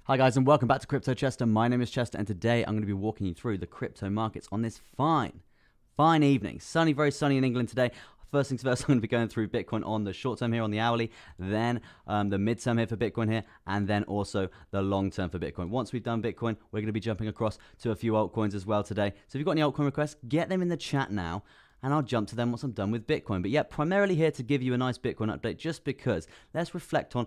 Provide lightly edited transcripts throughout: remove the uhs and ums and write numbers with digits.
Hi guys and welcome back to Crypto Chester. My name is Chester and today I'm going to be walking you through the crypto markets on this fine evening. Sunny, very sunny in England today. First things first, I'm going to be going through Bitcoin on the short term here on the hourly, then the midterm here for Bitcoin here, and then also the long term for Bitcoin. Once we've done Bitcoin, we're going to be jumping across to a few altcoins as well today. So if you've got any altcoin requests, get them in the chat now, and I'll jump to them once I'm done with Bitcoin. But yeah, primarily here to give you a nice Bitcoin update, just because let's reflect on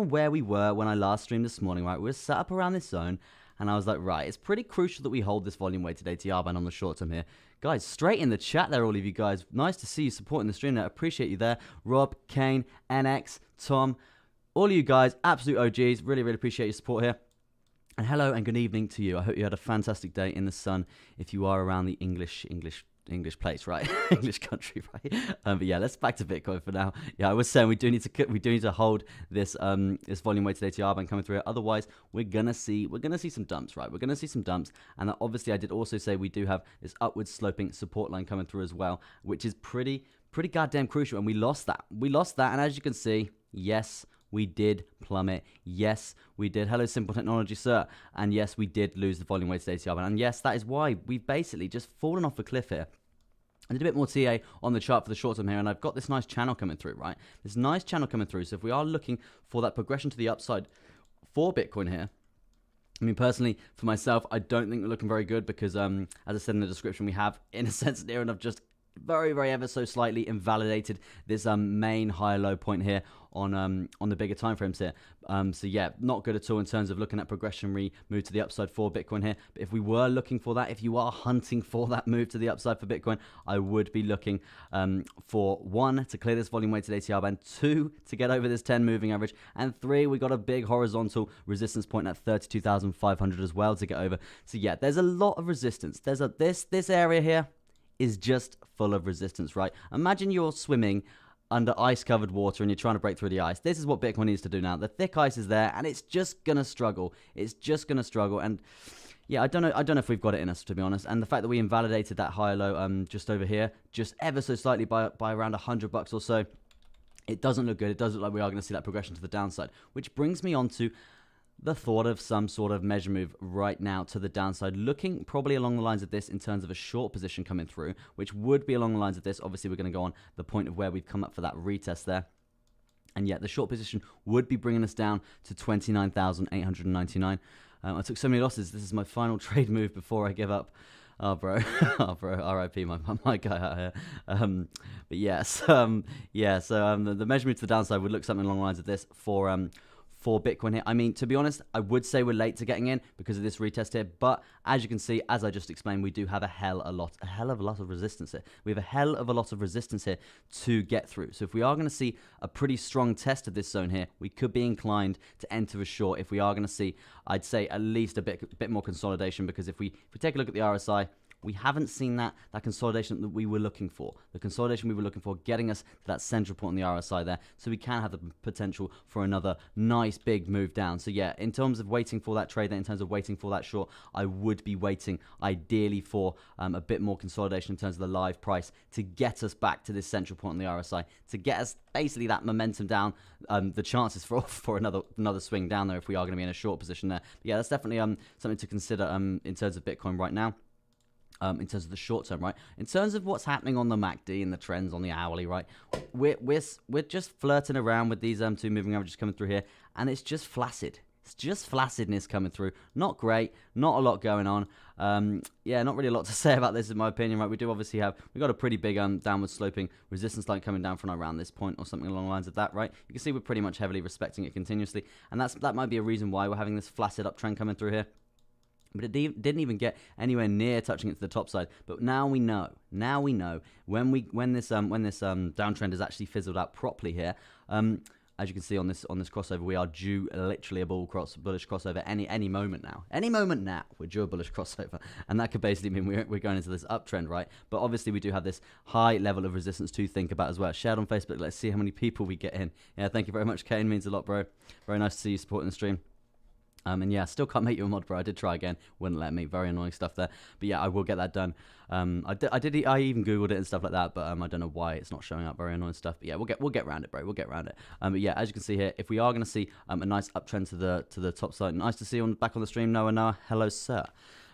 where we were when I last streamed this morning, right? We were set up around this zone, and I was like, right, it's pretty crucial that we hold this volume weighted ATR band on the short term here. Guys, straight in the chat there, all of you guys. Nice to see you supporting the stream there. Appreciate you there. Rob, Kane, NX, Tom, all of you guys, absolute OGs. Really, really appreciate your support here. And hello and good evening to you. I hope you had a fantastic day in the sun if you are around the English place, right? English country, right? But yeah, let's back to Bitcoin for now. Yeah, I was saying we do need to hold this this volume weighted ATR band coming through it. Otherwise, we're gonna see some dumps, right? We're gonna see some dumps, and obviously I did also say we do have this upward sloping support line coming through as well, which is pretty goddamn crucial. And we lost that, and as you can see, yes, we did plummet. Yes, we did. Hello, Simple Technology, sir. And yes, we did lose the volume weighted ATR band. And yes, that is why we've basically just fallen off a cliff here. I did a bit more TA on the chart for the short term here, and I've got this nice channel coming through, right? This nice channel coming through. So if we are looking for that progression to the upside for Bitcoin here, I mean, personally, for myself, I don't think we're looking very good because, as I said in the description, we have, in a sense, near enough just very ever so slightly invalidated this main high-low point here on the bigger time frames here. So yeah, not good at all in terms of looking at progressionary move to the upside for Bitcoin here. But if we were looking for that, if you are hunting for that move to the upside for Bitcoin, I would be looking for 1, to clear this volume weighted ATR band, 2, to get over this 10 moving average, and 3, we got a big horizontal resistance point at 32,500 as well to get over. So yeah, there's a lot of resistance. There's this area here is just full of resistance, right? Imagine you're swimming under ice-covered water and you're trying to break through the ice. This is what Bitcoin needs to do now. The thick ice is there, and it's just gonna struggle. It's just gonna struggle, and yeah, I don't know if we've got it in us, to be honest. And the fact that we invalidated that high low just over here, just ever so slightly by around $100 or so, it doesn't look good. It does look like we are going to see that progression to the downside, which brings me on to the thought of some sort of measure move right now to the downside, looking probably along the lines of this in terms of a short position coming through, which would be along the lines of this. Obviously, we're going to go on the point of where we've come up for that retest there. And yet the short position would be bringing us down to 29,899. I took so many losses. This is my final trade move before I give up. Oh, bro. Oh, bro. RIP, my guy out here. But yes, the measure move to the downside would look something along the lines of this for Bitcoin here. I mean, to be honest, I would say we're late to getting in because of this retest here, but as you can see, as I just explained, we do have a hell of a lot of resistance here. We have a hell of a lot of resistance here to get through. So if we are going to see a pretty strong test of this zone here, we could be inclined to enter a short if we are going to see, I'd say, at least a bit more consolidation, because if we take a look at the RSI, we haven't seen that consolidation that we were looking for. The consolidation we were looking for getting us to that central point on the RSI there, so we can have the potential for another nice big move down. So yeah, in terms of waiting for that trade, in terms of waiting for that short, I would be waiting ideally for a bit more consolidation in terms of the live price to get us back to this central point on the RSI, to get us basically that momentum down, the chances for another swing down there if we are going to be in a short position there. But yeah, that's definitely something to consider in terms of Bitcoin right now. In terms of the short term, right? In terms of what's happening on the MACD and the trends on the hourly, right? We're just flirting around with these 2 moving averages coming through here, and it's just flaccid. It's just flaccidness coming through. Not great. Not a lot going on. Yeah, not really a lot to say about this in my opinion, right? We do obviously we got a pretty big downward sloping resistance line coming down from around this point or something along the lines of that, right? You can see we're pretty much heavily respecting it continuously, and that might be a reason why we're having this flaccid uptrend coming through here. But it didn't even get anywhere near touching it to the top side. But now we know. Now we know when this downtrend has actually fizzled out properly here. As you can see on this crossover, we are due literally a bullish crossover any moment now. Any moment now, we're due a bullish crossover, and that could basically mean we're going into this uptrend, right? But obviously, we do have this high level of resistance to think about as well. Share it on Facebook. Let's see how many people we get in. Yeah, thank you very much, Kane. Means a lot, bro. Very nice to see you supporting the stream. And yeah, still can't make you a mod, bro. I did try again, wouldn't let me. Very annoying stuff there. But yeah, I will get that done. I even googled it and stuff like that, but I don't know why it's not showing up. Very annoying stuff. But yeah, we'll get around it, bro. We'll get around it. But yeah, as you can see here, if we are going to see a nice uptrend to the top side, nice to see you back on the stream, Noah. Hello, sir.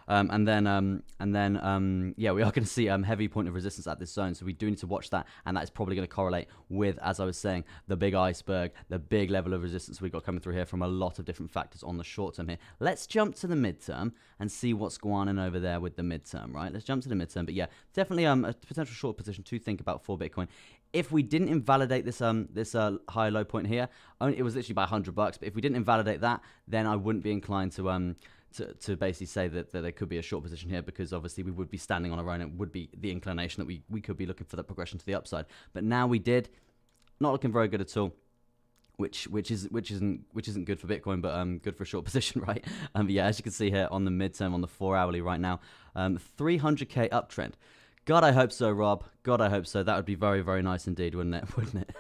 And then yeah, we are going to see heavy point of resistance at this zone, so we do need to watch that, and that is probably going to correlate with, as I was saying, the big iceberg, the big level of resistance we got coming through here from a lot of different factors on the short term here. Let's jump to the midterm and see what's going on over there with the midterm, right? Let's jump to the midterm, but yeah, definitely a potential short position to think about for Bitcoin. If we didn't invalidate this high low point here, it was literally by $100, but if we didn't invalidate that, then I wouldn't be inclined to basically say that there could be a short position here, because obviously we would be standing on our own. It would be the inclination that we could be looking for that progression to the upside. But now we did, not looking very good at all, which isn't good for Bitcoin, but good for a short position, right? But yeah, as you can see here on the midterm, on the 4 hourly right now, 300k uptrend. God, I hope so, Rob. God, I hope so. That would be very, very nice indeed, wouldn't it? Wouldn't it?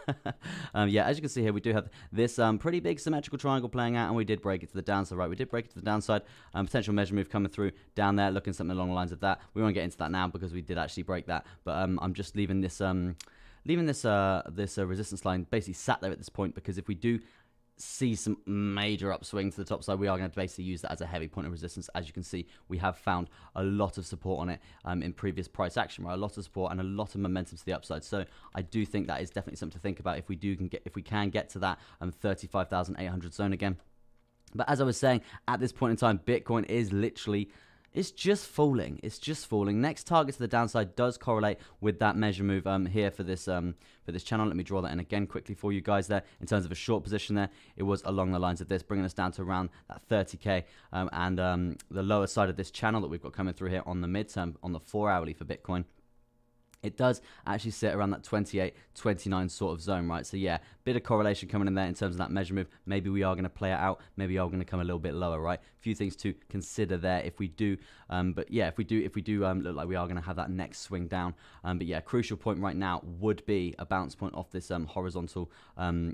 Yeah, as you can see here, we do have this pretty big symmetrical triangle playing out, and we did break it to the downside, right? We did break it to the downside. Potential measure move coming through down there, looking something along the lines of that. We won't get into that now because we did actually break that, but I'm just leaving this resistance line basically sat there at this point, because if we do see some major upswing to the top side, we are going to basically use that as a heavy point of resistance. As you can see, we have found a lot of support on it in previous price action, right? A lot of support and a lot of momentum to the upside. So I do think that is definitely something to think about if we can get to that 35,800 zone again. But as I was saying, at this point in time, Bitcoin is literally, it's just falling. It's just falling. Next target to the downside does correlate with that measure move here for this channel. Let me draw that in again quickly for you guys there. In terms of a short position there, it was along the lines of this, bringing us down to around that 30k. And the lower side of this channel that we've got coming through here on the midterm, on the 4 hourly for Bitcoin, it does actually sit around that 28, 29 sort of zone, right? So yeah, bit of correlation coming in there in terms of that measure move. Maybe we are going to play it out. Maybe we are going to come a little bit lower, right? A few things to consider there if we do. But yeah, if we do look like we are going to have that next swing down. But yeah, crucial point right now would be a bounce point off this horizontal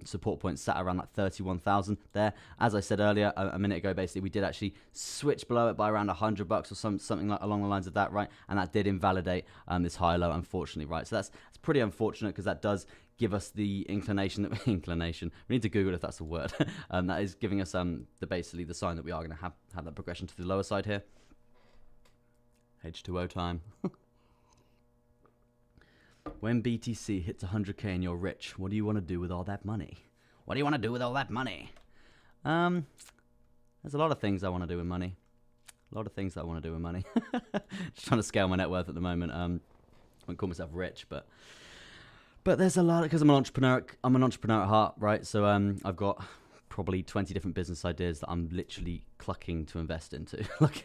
support point sat around that 31,000 there. As I said earlier, a minute ago, basically, we did actually switch below it by around $100 or something like along the lines of that, right? And that did invalidate this high low, unfortunately, right? So that's pretty unfortunate, because that does give us the inclination that we need to Google if that's a word. That is giving us basically the sign that we are going to have that progression to the lower side here. H2O time. When BTC hits 100k and you're rich, what do you want to do with all that money? What do you want to do with all that money? There's a lot of things I want to do with money. A lot of things that I want to do with money. Just trying to scale my net worth at the moment. I wouldn't call myself rich, but there's a lot, because I'm an entrepreneur. I'm an entrepreneur at heart, right? So I've got probably 20 different business ideas that I'm literally clucking to invest into. like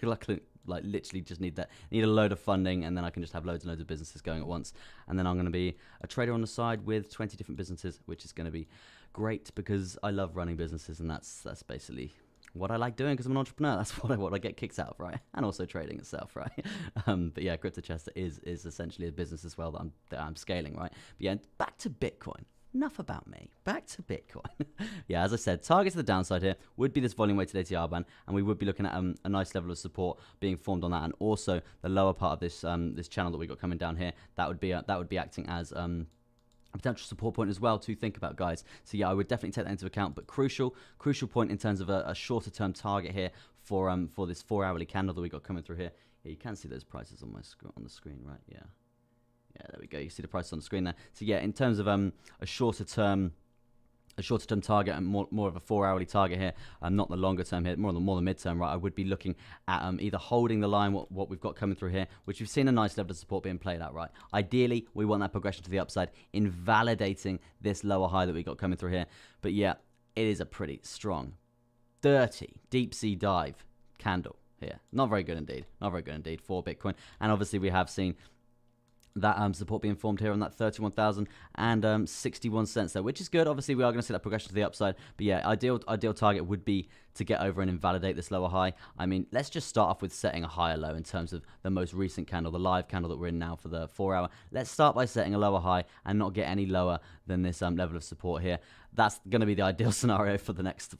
literally just need a load of funding, and then I can just have loads and loads of businesses going at once. And then I'm going to be a trader on the side with 20 different businesses, which is going to be great, because I love running businesses, and that's basically what I like doing, because I'm an entrepreneur. That's what I get kicks out of, right? And also trading itself, right? But yeah, CryptoChester is essentially a business as well that I'm scaling, right? But yeah, back to Bitcoin. Enough about me. Back to Bitcoin. Yeah, as I said, target to the downside here would be this volume weighted ATR band, and we would be looking at a nice level of support being formed on that, and also the lower part of this this channel that we got coming down here. That would be acting as a potential support point as well to think about, guys. So yeah, I would definitely take that into account. But crucial point in terms of a shorter term target here for this 4 hourly candle that we got coming through here. Yeah, you can see those prices on the screen, right? Yeah. Yeah, there we go. You see the price on the screen there. So yeah, in terms of a shorter term target and more of a 4 hourly target here, not the longer term here, more the midterm, right? I would be looking at either holding the line, what we've got coming through here, which we've seen a nice level of support being played out, right? Ideally, we want that progression to the upside, invalidating this lower high that we got coming through here. But yeah, it is a pretty strong, dirty, deep sea dive candle here. Not very good indeed. Not very good indeed for Bitcoin. And obviously, we have seen that support being formed here on that 31,061 cents there, which is good. Obviously, we are going to see that progression to the upside. But yeah, ideal target would be to get over and invalidate this lower high. I mean, let's just start off with setting a higher low in terms of the most recent candle, the live candle that we're in now for the 4 hour. Let's start by setting a lower high and not get any lower than this level of support here. That's going to be the ideal scenario for the next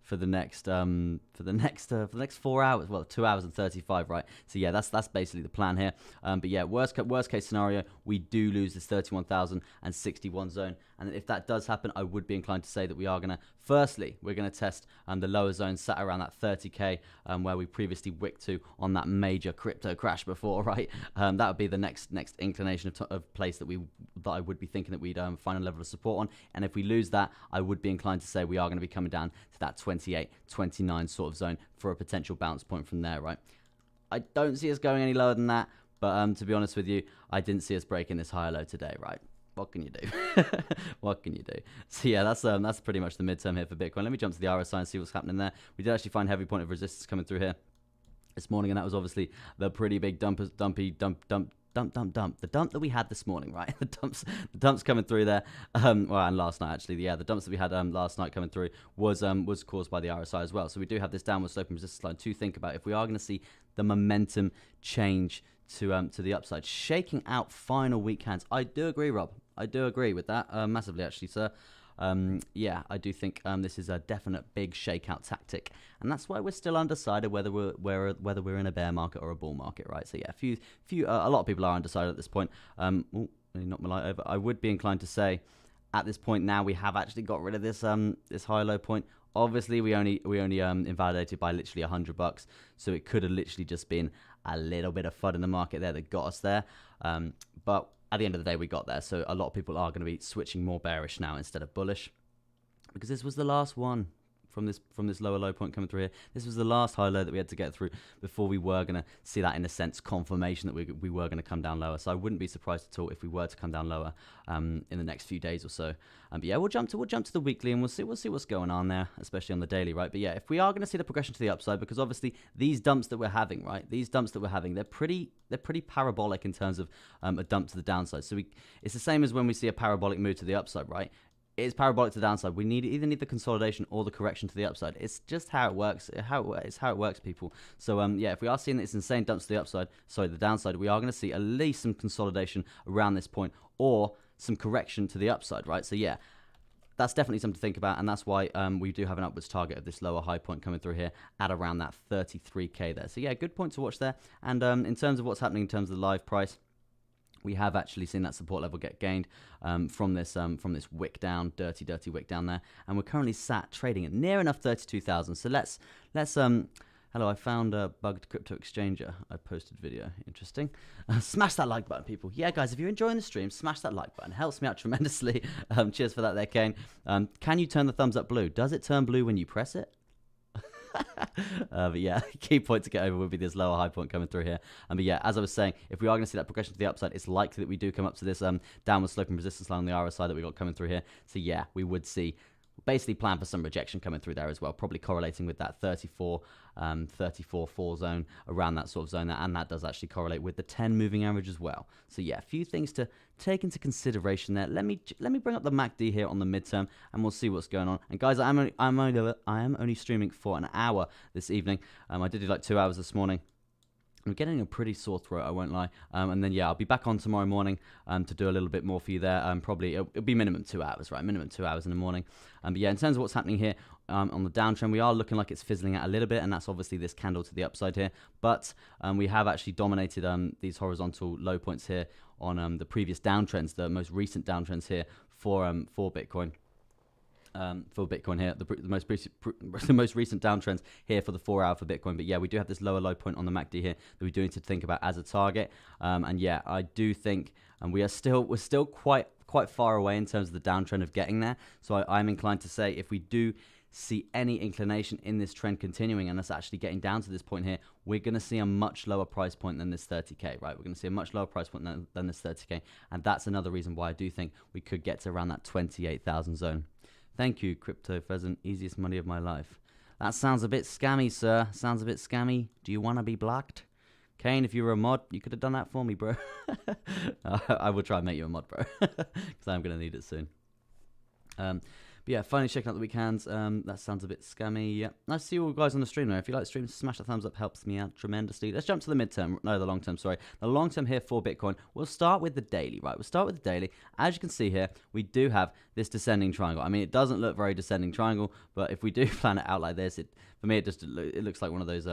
for the next 4 hours. Well, 2 hours and 35, right? So yeah, that's basically the plan here. But yeah, worst case scenario, we do lose this 31,061 zone, and if that does happen, I would be inclined to say that we are gonna we're gonna test the lower zone sat around that 30k, where we previously wicked to on that major crypto crash before, right? That would be the next inclination of place that I would be thinking that we'd find a level of support on. And if we lose that, I would be inclined to say we are going to be coming down to that 28, 29 sort of zone for a potential bounce point from there, right? I don't see us going any lower than that, but to be honest with you, I didn't see us breaking this higher low today, right? What can you do? What can you do? So yeah, that's pretty much the midterm here for Bitcoin. Let me jump to the RSI and see what's happening there. We did actually find heavy point of resistance coming through here this morning, and that was obviously the pretty big dump the dump that we had this morning, right? The dumps coming through there, and last night actually, yeah, the dumps that we had last night coming through was caused by the RSI as well. So we do have this downward sloping resistance line to think about if we are going to see the momentum change to the upside, shaking out final weak hands. I do agree, Rob. I do agree with that massively, actually, sir. Yeah, I do think this is a definite big shakeout tactic, and that's why we're still undecided whether we're in a bear market or a bull market, right? So yeah, a lot of people are undecided at this point. Oh, knocked my light over. I would be inclined to say, at this point now, we have actually got rid of this this high low point. Obviously, we only invalidated by literally $100, so it could have literally just been a little bit of FUD in the market there that got us there, but at the end of the day, we got there. So a lot of people are going to be switching more bearish now instead of bullish, because this was the last one from this lower low point coming through here. This was the last high low that we had to get through before we were going to see that, in a sense, confirmation that we were going to come down lower. So I wouldn't be surprised at all if we were to come down lower in the next few days or so. But yeah, we'll jump to the weekly, and we'll see what's going on there, especially on the daily, right? But yeah, if we are going to see the progression to the upside, because obviously these dumps that we're having, right? These dumps that we're having, they're pretty parabolic in terms of a dump to the downside. So it's the same as when we see a parabolic move to the upside, right? It's parabolic to the downside. We either need the consolidation or the correction to the upside. It's just how it works. It's how it works, people. So yeah, if we are seeing this insane dumps to the upside, sorry, the downside, we are going to see at least some consolidation around this point, or some correction to the upside, right? So yeah, that's definitely something to think about, and that's why we do have an upwards target of this lower high point coming through here at around that 33k there. So yeah, good point to watch there. And in terms of what's happening in terms of the live price, we have actually seen that support level get gained from this wick down, dirty wick down there, and we're currently sat trading at near enough 32,000. So let's hello, I found a bugged crypto exchanger. I posted video. Interesting. Smash that like button, people. Yeah, guys, if you're enjoying the stream, smash that like button. Helps me out tremendously. Cheers for that there, Kane. Can you turn the thumbs up blue? Does it turn blue when you press it? But yeah, key point to get over would be this lower high point coming through here. But yeah, as I was saying, if we are going to see that progression to the upside, it's likely that we do come up to this downward sloping resistance line on the RSI that we got coming through here. So yeah, we would see, basically plan for some rejection coming through there as well, probably correlating with that 34.4 zone, around that sort of zone there, and that does actually correlate with the 10 moving average as well. So yeah, a few things to take into consideration there. Let me bring up the MACD here on the midterm, and we'll see what's going on. And guys, I am only streaming for an hour this evening. I did do like 2 hours this morning. I'm getting a pretty sore throat, I won't lie. And then, yeah, I'll be back on tomorrow morning to do a little bit more for you there. Probably, it'll be minimum 2 hours, right? Minimum 2 hours in the morning. But yeah, in terms of what's happening here on the downtrend, we are looking like it's fizzling out a little bit, and that's obviously this candle to the upside here. But we have actually dominated these horizontal low points here on the previous downtrends, the most recent downtrends here for Bitcoin. For Bitcoin here, the most recent downtrends here for the 4 hour for Bitcoin. But yeah, we do have this lower low point on the MACD here that we do need to think about as a target. And yeah, I do think, and we're still quite far away in terms of the downtrend of getting there. So I'm inclined to say, if we do see any inclination in this trend continuing and us actually getting down to this point here, we're going to see a much lower price point than this 30k, right? We're going to see a much lower price point than this 30k, and that's another reason why I do think we could get to around that 28,000 zone. Thank you, Crypto Pheasant. Easiest money of my life. That sounds a bit scammy, sir. Sounds a bit scammy. Do you want to be blocked? Kane, if you were a mod, you could have done that for me, bro. I will try and make you a mod, bro, because I'm going to need it soon. But But yeah, finally checking out the weak hands. That sounds a bit scammy. Yeah, nice to see all you guys on the stream though. If you like the stream, smash that thumbs up, helps me out tremendously. Let's jump to the midterm. No, the long term, sorry. The long term here for Bitcoin. We'll start with the daily, right? We'll start with the daily. As you can see here, we do have this descending triangle. I mean, it doesn't look very descending triangle, but if we do plan it out like this, for me, it looks like one of those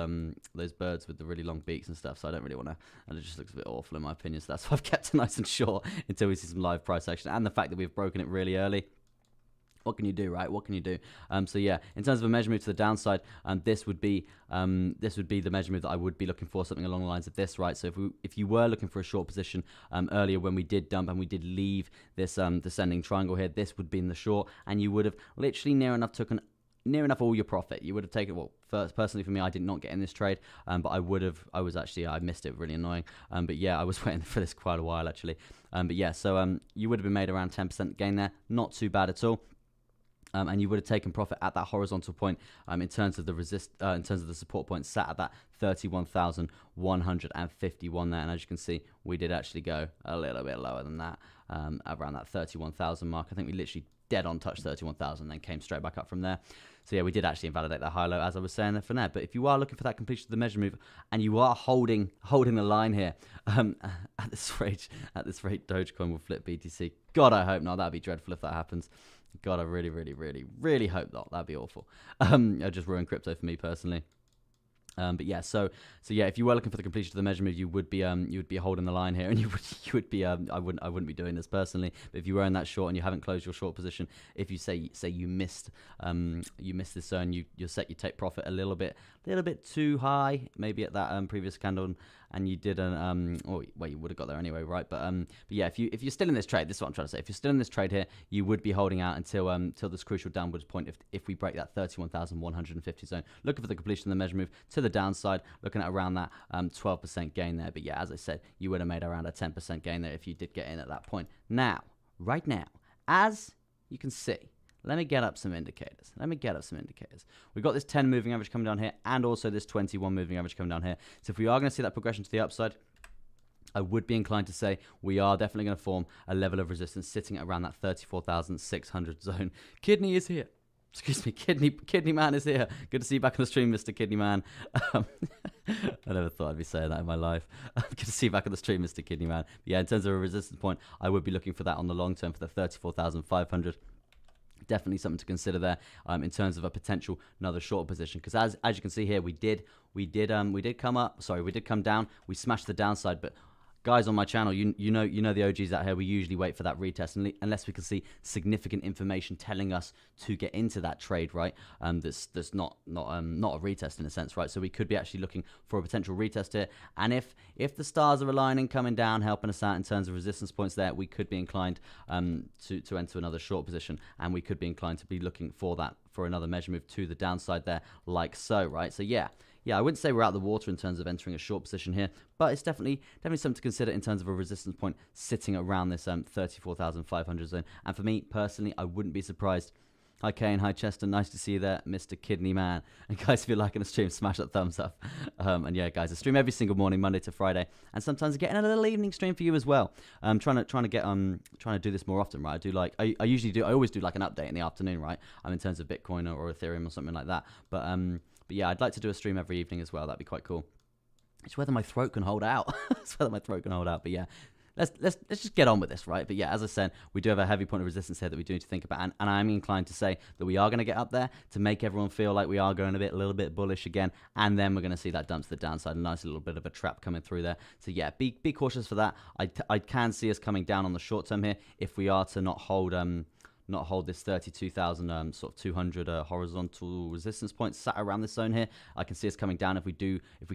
birds with the really long beaks and stuff. So I don't really want to, and it just looks a bit awful in my opinion. So that's why I've kept it nice and short until we see some live price action, and the fact that we've broken it really early. What can you do, right? What can you do? So yeah, in terms of a measure move to the downside, this would be the measure move that I would be looking for, something along the lines of this, right? So if you were looking for a short position earlier when we did dump and we did leave this descending triangle here, this would be in the short, and you would have literally near enough all your profit. You would have taken, well, first, personally for me, I did not get in this trade, but I missed it, really annoying. But yeah, I was waiting for this quite a while actually. But yeah, so you would have been made around 10% gain there, not too bad at all. And you would have taken profit at that horizontal point in terms of the support point sat at that 31,151 there. And as you can see, we did actually go a little bit lower than that, around that 31,000 mark. I think we literally dead on touched 31,000, then came straight back up from there. So yeah, we did actually invalidate that high low, as I was saying there for now. But if you are looking for that completion of the measure move, and you are holding the line here, at this rate, Dogecoin will flip BTC. God, I hope not. That'd be dreadful if that happens. God, I really, really, really, really hope not. That'd be awful. It'll just ruin crypto for me personally. But yeah, so yeah, if you were looking for the completion of the measure move, you would be holding the line here, and you would be I wouldn't be doing this personally. But if you were in that short and you haven't closed your short position, if you say you missed this zone, you set your take profit a little bit too high, maybe at that previous candle, and you didn't well, you would have got there anyway, right? But yeah, if you're still in this trade, this is what I'm trying to say. If you're still in this trade here, you would be holding out until this crucial downwards point if we break that 31,150 zone. Looking for the completion of the measure move to the downside, looking at around that 12% gain there. But yeah, as I said, you would have made around a 10% gain there if you did get in at that point. Now, right now, as you can see, let me get up some indicators. We've got this 10 moving average coming down here, and also this 21 moving average coming down here. So if we are going to see that progression to the upside, I would be inclined to say we are definitely going to form a level of resistance sitting at around that 34,600 zone. Kidney is here. Excuse me, Kidney Man is here. Good to see you back on the stream, Mr. Kidney Man. I never thought I'd be saying that in my life. Good to see you back on the stream, Mr. Kidney Man. But yeah, in terms of a resistance point, I would be looking for that on the long term for the 34,500. Definitely something to consider there in terms of a potential another short position, because as you can see here, we did come down, we smashed the downside, but guys on my channel, you know the OGs out here, we usually wait for that retest unless we can see significant information telling us to get into that trade, right? That's not a retest in a sense, right? So we could be actually looking for a potential retest here, and if the stars are aligning, coming down, helping us out in terms of resistance points there, we could be inclined to enter another short position, and we could be inclined to be looking for another measure move to the downside there, like so, right? So yeah, I wouldn't say we're out of the water in terms of entering a short position here, but it's definitely something to consider in terms of a resistance point sitting around this 34,500 zone. And for me personally, I wouldn't be surprised. Hi Kane, hi Chester, nice to see you there, Mr. Kidney Man. And guys, if you're liking the stream, smash that thumbs up. And yeah, guys, I stream every single morning, Monday to Friday, and sometimes I get in a little evening stream for you as well. I'm trying to do this more often, right? I always do like an update in the afternoon, right? In terms of Bitcoin or Ethereum or something like that. But yeah, I'd like to do a stream every evening as well. That'd be quite cool. It's whether my throat can hold out. But yeah, let's just get on with this, right? But yeah, as I said, we do have a heavy point of resistance here that we do need to think about, and I'm inclined to say that we are going to get up there to make everyone feel like we are going a little bit bullish again, and then we're going to see that dump to the downside, a nice little bit of a trap coming through there. So yeah, be cautious for that. I can see us coming down on the short term here if we are to not hold this 32,000 sort of 200 horizontal resistance points sat around this zone here. I can see us coming down if we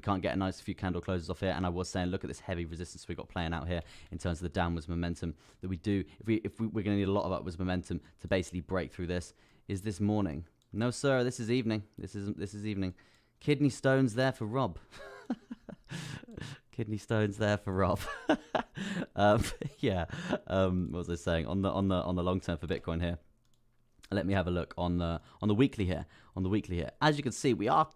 can't get a nice few candle closes off here. And I was saying, look at this heavy resistance we got playing out here in terms of the downwards momentum that we do. If we're going to need a lot of upwards momentum to basically break through this. Is this morning? No, sir. This is evening. This is evening. Kidney stones there for Rob. Kidney stones there for Rob. Yeah. What was I saying on the long term for Bitcoin here? Let me have a look on the weekly here. As you can see, we are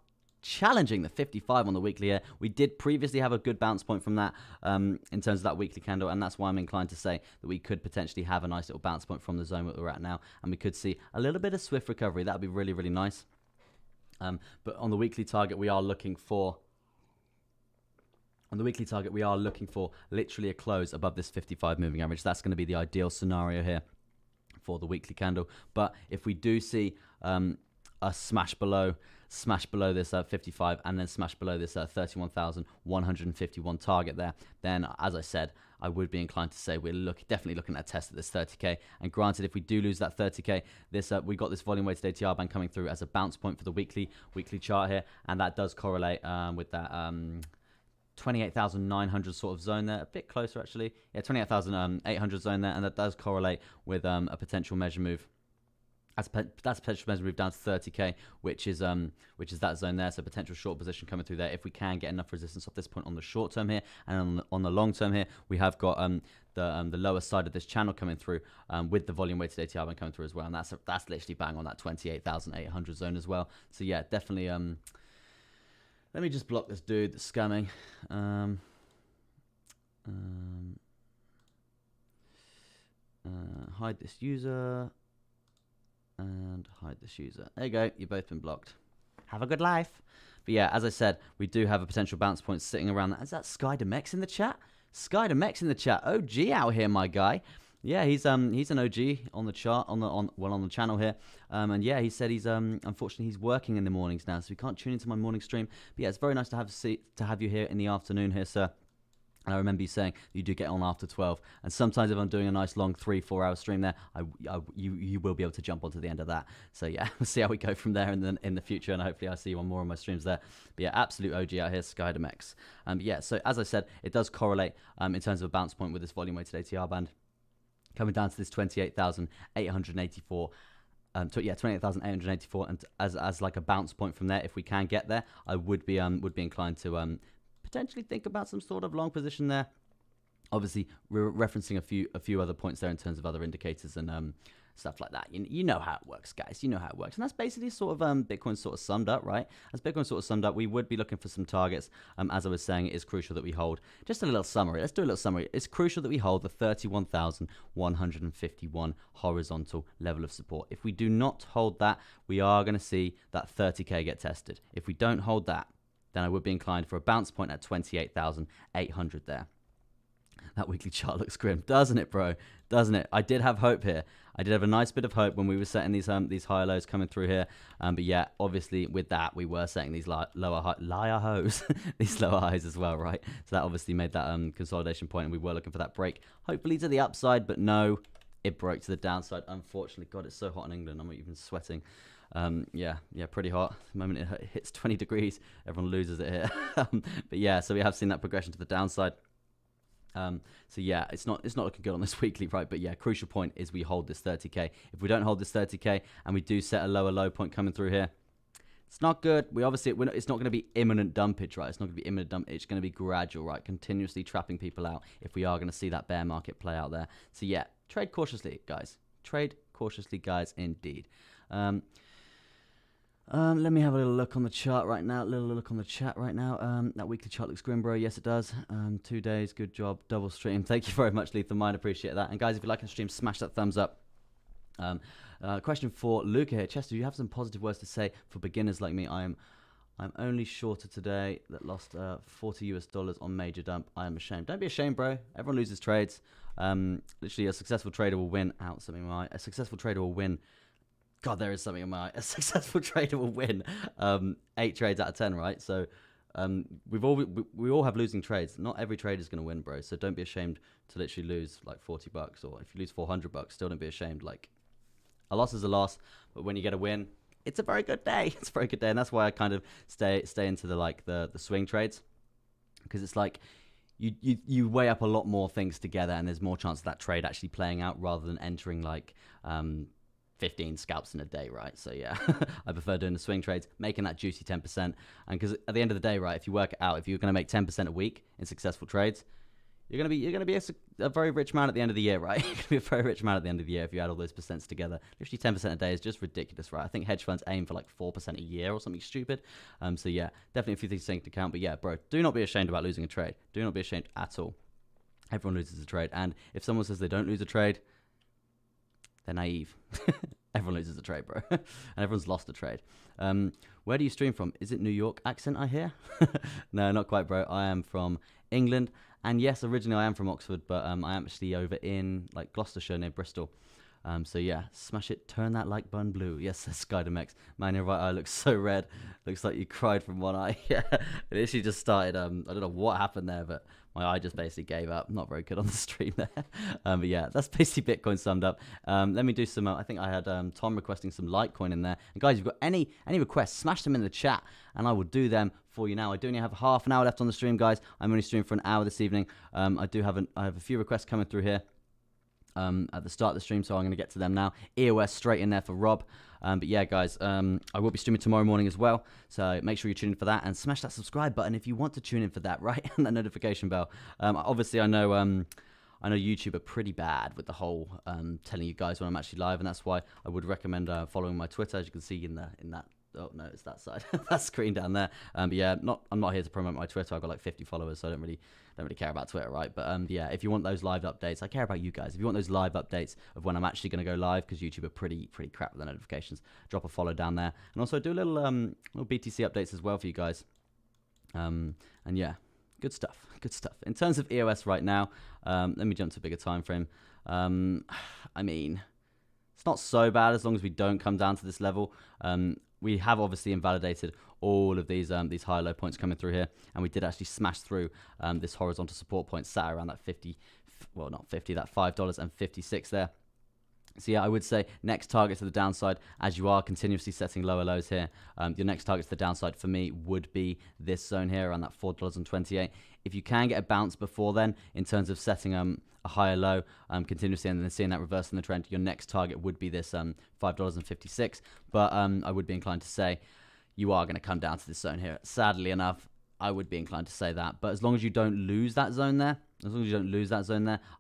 challenging the 55 on the weekly here. We did previously have a good bounce point from that in terms of that weekly candle, and that's why I'm inclined to say that we could potentially have a nice little bounce point from the zone that we're at now, and we could see a little bit of swift recovery. That would be really, really nice. But on the weekly target, we are looking for literally a close above this 55 moving average. That's going to be the ideal scenario here for the weekly candle. But if we do see a smash below this 55 and then smash below this 31,151 target there, then as I said, I would be inclined to say we're definitely looking at a test at this 30k. And granted, if we do lose that 30k, we got this volume weighted ATR band coming through as a bounce point for the weekly chart here, and that does correlate with that 28,900 sort of zone there, a bit closer actually. Yeah, 28,800 zone there, and that does correlate with a potential measure move. That's a potential measure move down to 30k, which is that zone there. So potential short position coming through there if we can get enough resistance off this point on the short term here, and on the long term here, we have got the lower side of this channel coming through with the volume weighted ATR band coming through as well, and that's literally bang on that 28,800 zone as well. So yeah, definitely. Let me just block this dude that's scamming. Hide this user. And hide this user. There you go. You've both been blocked. Have a good life. But yeah, as I said, we do have a potential bounce point sitting around that. Is that Skydemex in the chat? Skydemex in the chat. OG out here, my guy. Yeah, he's an OG on the chart, on the channel here. And yeah, he said he's unfortunately he's working in the mornings now, so he can't tune into my morning stream. But yeah, it's very nice to have you here in the afternoon here, sir. And I remember you saying you do get on after 12, and sometimes if I'm doing a nice long 3-4 hour stream there, you will be able to jump onto the end of that. So yeah, we'll see how we go from there in the future, and hopefully I see you on more of my streams there. But yeah, absolute OG out here, Skydemex. Yeah, so as I said, it does correlate in terms of a bounce point with this volume weighted ATR band coming down to this 28,884. 28,884, and as like a bounce point from there, if we can get there, I would be inclined to potentially think about some sort of long position there. Obviously, we're referencing a few other points there in terms of other indicators and stuff like that. You know how it works, guys. You know how it works, and that's basically sort of Bitcoin sort of summed up, right? As Bitcoin sort of summed up, we would be looking for some targets. As I was saying, it is crucial that we hold. Just a little summary. Let's do a little summary. It's crucial that we hold the 31,151 horizontal level of support. If we do not hold that, we are going to see that 30k get tested. If we don't hold that, then I would be inclined for a bounce point at 28,800 there. That weekly chart looks grim, doesn't it, bro? Doesn't it? I did have hope here. I did have a nice bit of hope when we were setting these higher lows coming through here. But yeah, obviously with that, we were setting these lower highs, these lower highs as well, right? So that obviously made that consolidation point, and we were looking for that break, hopefully to the upside, but no, it broke to the downside, unfortunately. God, it's so hot in England. I'm not even sweating. Yeah, pretty hot. The moment it hits 20 degrees, everyone loses it here. But yeah, so we have seen that progression to the downside. So yeah, it's not looking good on this weekly, right? But yeah, crucial point is we hold this 30k. If we don't hold this 30k and we do set a lower low point coming through here, it's not good. It's not going to be imminent dumpage, right? It's not going to be imminent dumpage. It's going to be gradual, right? Continuously trapping people out if we are going to see that bear market play out there. So yeah, trade cautiously, guys. Trade cautiously, guys, indeed. Let me have a little look on the chart right now. That weekly chart looks grim, bro. Yes, it does. 2 days. Good job. Double stream. Thank you very much, Lethal Mind. Appreciate that. And guys, if you like the stream, smash that thumbs up. Question for Luca here. Chester, do you have some positive words to say for beginners like me? I'm only shorter today that lost $40 on major dump. I am ashamed. Don't be ashamed, bro. Everyone loses trades. Literally, a successful trader will win out something. A successful trader will win. God, there is something in my eye. A successful trader will win 8 trades out of 10, right? So we all have losing trades. Not every trader is going to win, bro. So don't be ashamed to literally lose like $40, or if you lose $400, still don't be ashamed. Like, a loss is a loss, but when you get a win, it's a very good day. It's a very good day, and that's why I kind of stay into the swing trades, because it's like you weigh up a lot more things together, and there's more chance of that trade actually playing out rather than entering like 15 scalps in a day, right? So yeah, I prefer doing the swing trades, making that juicy 10%. And because at the end of the day, right, if you work it out, if you're going to make 10% a week in successful trades, you're gonna be a very rich man at the end of the year, right? You're gonna be a very rich man at the end of the year if you add all those percents together. Literally 10% a day is just ridiculous, right? I think hedge funds aim for like 4% a year or something stupid. So yeah, definitely a few things to take into account. But yeah, bro, do not be ashamed about losing a trade. Do not be ashamed at all. Everyone loses a trade, and if someone says they don't lose a trade, they're naive. Everyone loses a trade, bro. And everyone's lost a trade. Where do you stream from? Is it New York accent I hear? No, not quite, bro. I am from England. And yes, originally I am from Oxford, but I am actually over in like Gloucestershire near Bristol. So yeah, smash it, turn that like button blue. Yes, says SkyDMX. Man, your right eye looks so red. Looks like you cried from one eye. Yeah, it actually just started. I don't know what happened there, but my eye just basically gave up. Not very good on the stream there. But yeah, that's basically Bitcoin summed up. Let me do some, I think I had Tom requesting some Litecoin in there. And guys, if you've got any requests, smash them in the chat and I will do them for you now. I do only have half an hour left on the stream, guys. I'm only streaming for an hour this evening. I have a few requests coming through here. At the start of the stream, so I'm going to get to them now. EOS straight in there for Rob. But yeah, guys, I will be streaming tomorrow morning as well, so make sure you tune in for that and smash that subscribe button if you want to tune in for that, right? And that notification bell. Obviously, I know YouTube are pretty bad with the whole telling you guys when I'm actually live, and that's why I would recommend following my Twitter, as you can see in that. Oh no, it's that side, that screen down there. But yeah, I'm not here to promote my Twitter. I've got like 50 followers, so I don't really care about Twitter, right? But yeah, if you want those live updates, I care about you guys. If you want those live updates of when I'm actually going to go live, because YouTube are pretty crap with the notifications, drop a follow down there, and also do a little BTC updates as well for you guys. And yeah, good stuff. In terms of EOS right now, let me jump to a bigger time frame. I mean, it's not so bad as long as we don't come down to this level. We have obviously invalidated all of these high-low points coming through here, and we did actually smash through this horizontal support point, sat around that that $5.56 there. So yeah, I would say next target to the downside, as you are continuously setting lower lows here, your next target to the downside for me would be this zone here around that $4.28. If you can get a bounce before then, in terms of setting a higher low continuously and then seeing that reverse in the trend, your next target would be this $5.56. But I would be inclined to say you are going to come down to this zone here. Sadly enough, I would be inclined to say that. But as long as you don't lose that zone there,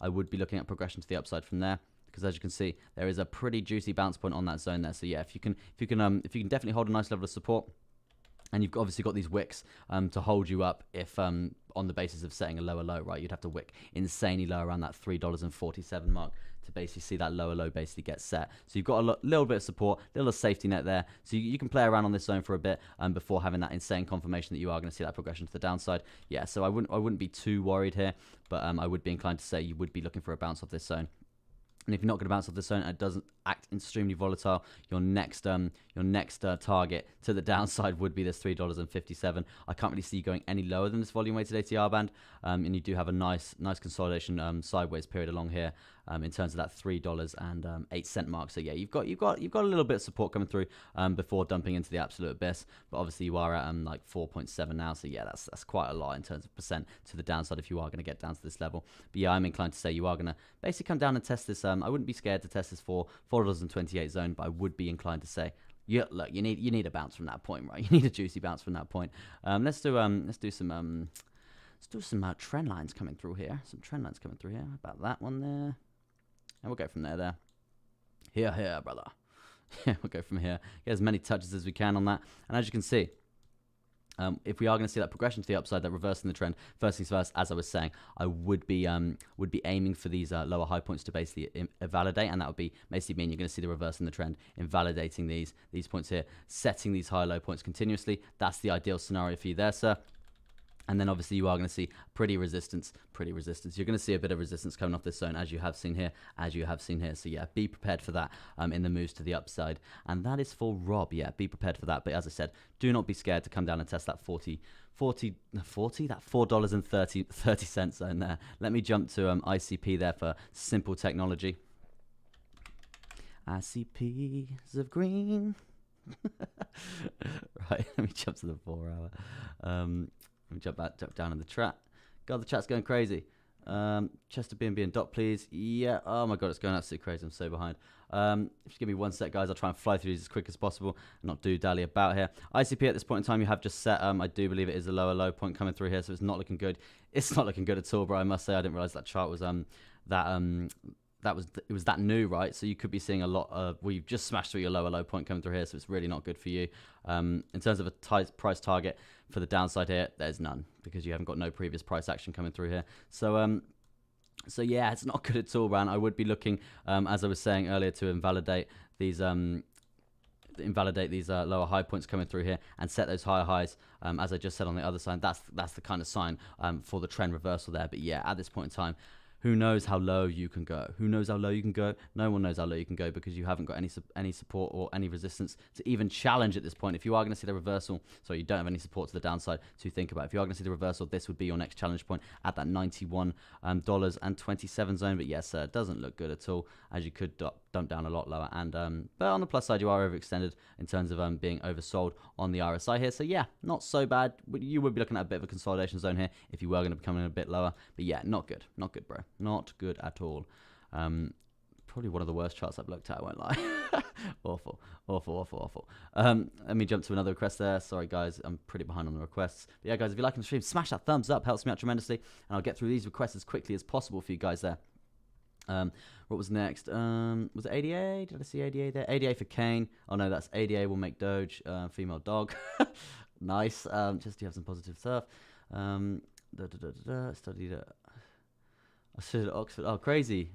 I would be looking at progression to the upside from there. Because as you can see, there is a pretty juicy bounce point on that zone there. So yeah, if you can definitely hold a nice level of support, and you've obviously got these wicks to hold you up if on the basis of setting a lower low, right? You'd have to wick insanely low around that $3.47 mark to basically see that lower low basically get set. So you've got a little bit of support, a little safety net there. So you can play around on this zone for a bit before having that insane confirmation that you are going to see that progression to the downside. Yeah, so I wouldn't be too worried here, but I would be inclined to say you would be looking for a bounce off this zone. And if you're not going to bounce off the zone and it doesn't act extremely volatile, your next target to the downside would be this $3.57. I can't really see you going any lower than this volume weighted ATR band, and you do have a nice consolidation sideways period along here in terms of that $3.08 mark. So yeah, you've got a little bit of support coming through before dumping into the absolute abyss. But obviously you are at like 4.7 now. So yeah, that's quite a lot in terms of percent to the downside if you are going to get down to this level. But yeah, I'm inclined to say you are going to basically come down and test this. I wouldn't be scared to test this for $4.28 zone, but I would be inclined to say, yeah, look, you need a bounce from that point, right? You need a juicy bounce from that point. Let's do some trend lines coming through here. Some trend lines coming through here. About that one there. And we'll go from there. Here, brother. Yeah, we'll go from here. Get as many touches as we can on that. And as you can see, if we are going to see that progression to the upside, that reversing the trend, first things first, as I was saying, I would be aiming for these lower high points to basically invalidate, and that would be basically mean you're going to see the reverse in the trend, invalidating these points here, setting these high low points continuously. That's the ideal scenario for you there, sir. And then obviously you are going to see pretty resistance. You're going to see a bit of resistance coming off this zone, as you have seen here. So yeah, be prepared for that in the moves to the upside. And that is for Rob. Yeah, be prepared for that. But as I said, do not be scared to come down and test that that $4.30 zone there. Let me jump to ICP there for simple technology. ICPs of green. Right, let me jump to the 4 hour. Let me jump down in the chat. God, the chat's going crazy. Chester B&B and dot, please. Yeah. Oh my god, it's going absolutely crazy. I'm so behind. Just give me 1 sec, guys. I'll try and fly through these as quick as possible and not do dally about here. ICP at this point in time, you have just set. I do believe it is a lower low point coming through here, so it's not looking good. It's not looking good at all, bro. I must say, I didn't realize that chart was it was that new, right? So you could be seeing a lot of, well, you've just smashed through your lower low point coming through here, so it's really not good for you. In terms of a tight price target for the downside here, there's none because you haven't got no previous price action coming through here. So yeah, it's not good at all, man. I would be looking, as I was saying earlier, to invalidate these lower high points coming through here and set those higher highs, as I just said on the other side. That's the kind of sign for the trend reversal there. But yeah, at this point in time, who knows how low you can go? Who knows how low you can go? No one knows how low you can go because you haven't got any support or any resistance to even challenge at this point. If you are going to see the reversal, so you don't have any support to the downside to think about. If you are going to see the reversal, this would be your next challenge point at that $91.27 zone. But yes, it doesn't look good at all, as you could dump down a lot lower. And but on the plus side, you are overextended in terms of being oversold on the RSI here. So yeah, not so bad. You would be looking at a bit of a consolidation zone here if you were going to be coming in a bit lower. But yeah, not good, bro. Not good at all. Probably one of the worst charts I've looked at, I won't lie. Awful. Let me jump to another request there. Sorry, guys, I'm pretty behind on the requests. But yeah, guys, if you're liking the stream, smash that thumbs up. Helps me out tremendously. And I'll get through these requests as quickly as possible for you guys there. What was next? Was it ADA? Did I see ADA there? ADA for Kane. Oh, no, that's ADA will make Doge. Female dog. Nice. Just to have some positive stuff. Studied it. I studied at Oxford. Oh, crazy.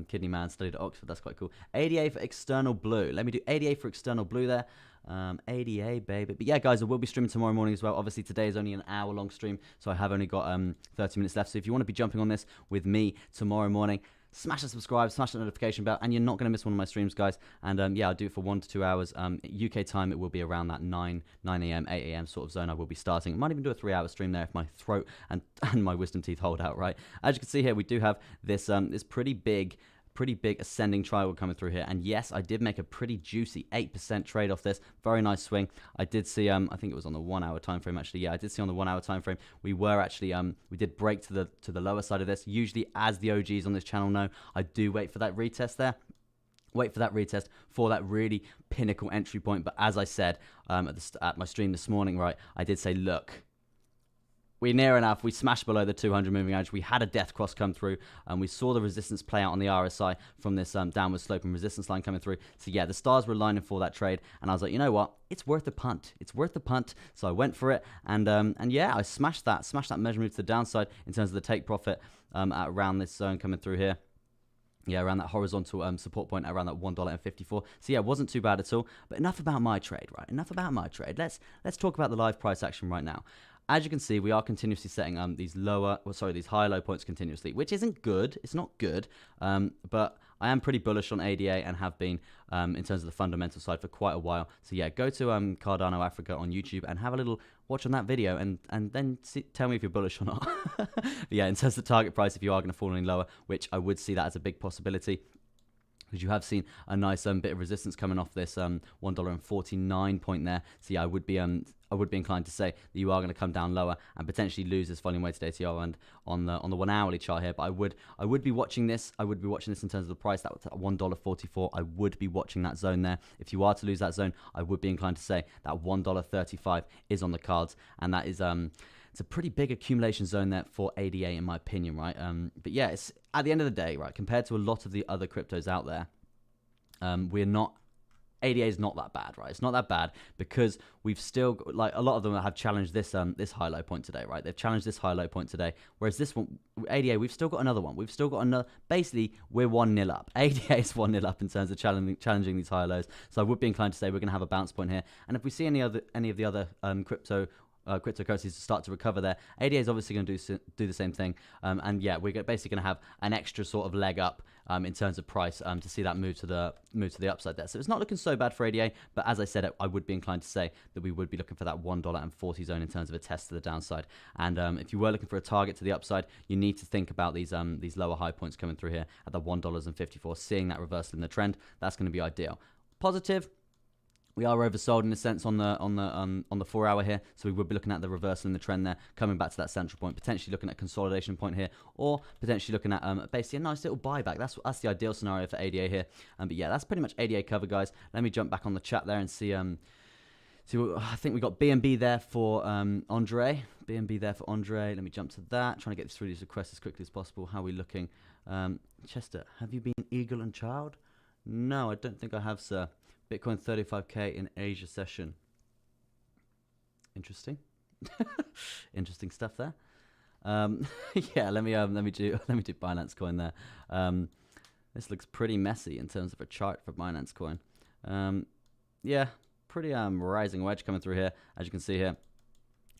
Kidney man studied at Oxford. That's quite cool. ADA for external blue. Let me do ADA for external blue there. ADA, baby. But yeah, guys, I will be streaming tomorrow morning as well. Obviously, today is only an hour-long stream, so I have only got 30 minutes left. So if you want to be jumping on this with me tomorrow morning, smash the subscribe, smash the notification bell, and you're not going to miss one of my streams, guys. And yeah, I'll do it for 1 to 2 hours. UK time, it will be around that 9 a.m., 8 a.m. sort of zone I will be starting. I might even do a 3-hour stream there if my throat and my wisdom teeth hold out, right? As you can see here, we do have this this pretty big ascending triangle coming through here. And yes, I did make a pretty juicy 8% trade off this. Very nice swing. I did see, I think it was on the 1 hour time frame actually. Yeah, I did see on the 1 hour time frame. We were actually, we did break to the lower side of this. Usually, as the OGs on this channel know, I do wait for that retest there. Wait for that retest for that really pinnacle entry point. But as I said at my stream this morning, right, I did say, look, we're near enough. We smashed below the 200 moving average. We had a death cross come through, and we saw the resistance play out on the RSI from this downward sloping resistance line coming through. So yeah, the stars were aligning for that trade, and I was like, you know what? It's worth the punt. It's worth the punt. So I went for it, and yeah, I smashed that measure move to the downside in terms of the take profit at around this zone coming through here. Yeah, around that horizontal support point, around that $1.54. So yeah, it wasn't too bad at all. But enough about my trade, right? Enough about my trade. Let's talk about the live price action right now. As you can see, we are continuously setting these high low points continuously, which isn't good. It's not good, but I am pretty bullish on ADA and have been in terms of the fundamental side for quite a while. So yeah, go to Cardano Africa on YouTube and have a little watch on that video and then tell me if you're bullish or not. But yeah, in terms of the target price, if you are going to fall any lower, which I would see that as a big possibility, because you have seen a nice bit of resistance coming off this $1.49 point there. So yeah, I would be inclined to say that you are going to come down lower and potentially lose this volume weighted ATR and on the 1 hourly chart here. But I would be watching this. I would be watching this in terms of the price. That was at $1.44. I would be watching that zone there. If you are to lose that zone, I would be inclined to say that $1.35 is on the cards, and that is it's a pretty big accumulation zone there for ADA, in my opinion, right? But yeah, it's at the end of the day, right, compared to a lot of the other cryptos out there, ADA is not that bad, right? It's not that bad because we've still, like, a lot of them have challenged this this high low point today, right? They've challenged this high low point today, whereas this one, ADA, we've still got another one. We've still got another, basically, we're 1-0 up. ADA is 1-0 up in terms of challenging these high lows. So I would be inclined to say we're going to have a bounce point here. And if we see any of the other cryptocurrencies to start to recover there, ADA is obviously going to do the same thing. And yeah, we're basically going to have an extra sort of leg up in terms of price to see that move to the upside there. So it's not looking so bad for ADA, but as I said, I would be inclined to say that we would be looking for that $1.40 zone in terms of a test to the downside. And if you were looking for a target to the upside, you need to think about these lower high points coming through here at the $1.54, seeing that reversal in the trend. That's going to be ideal. Positive. We are oversold in a sense on the 4 hour here, so we would be looking at the reversal in the trend there, coming back to that central point, potentially looking at consolidation point here, or potentially looking at basically a nice little buyback. That's the ideal scenario for ADA here. But yeah, that's pretty much ADA cover, guys. Let me jump back on the chat there and see what, I think we got BNB there for Andre. BNB there for Andre. Let me jump to that. Trying to get through these requests as quickly as possible. How are we looking? Chester, have you been Eagle and Child? No, I don't think I have, sir. Bitcoin 35k in Asia session. Interesting. Interesting stuff there. Yeah, let me do Binance Coin there. This looks pretty messy in terms of a chart for Binance Coin. Yeah, pretty rising wedge coming through here, as you can see here.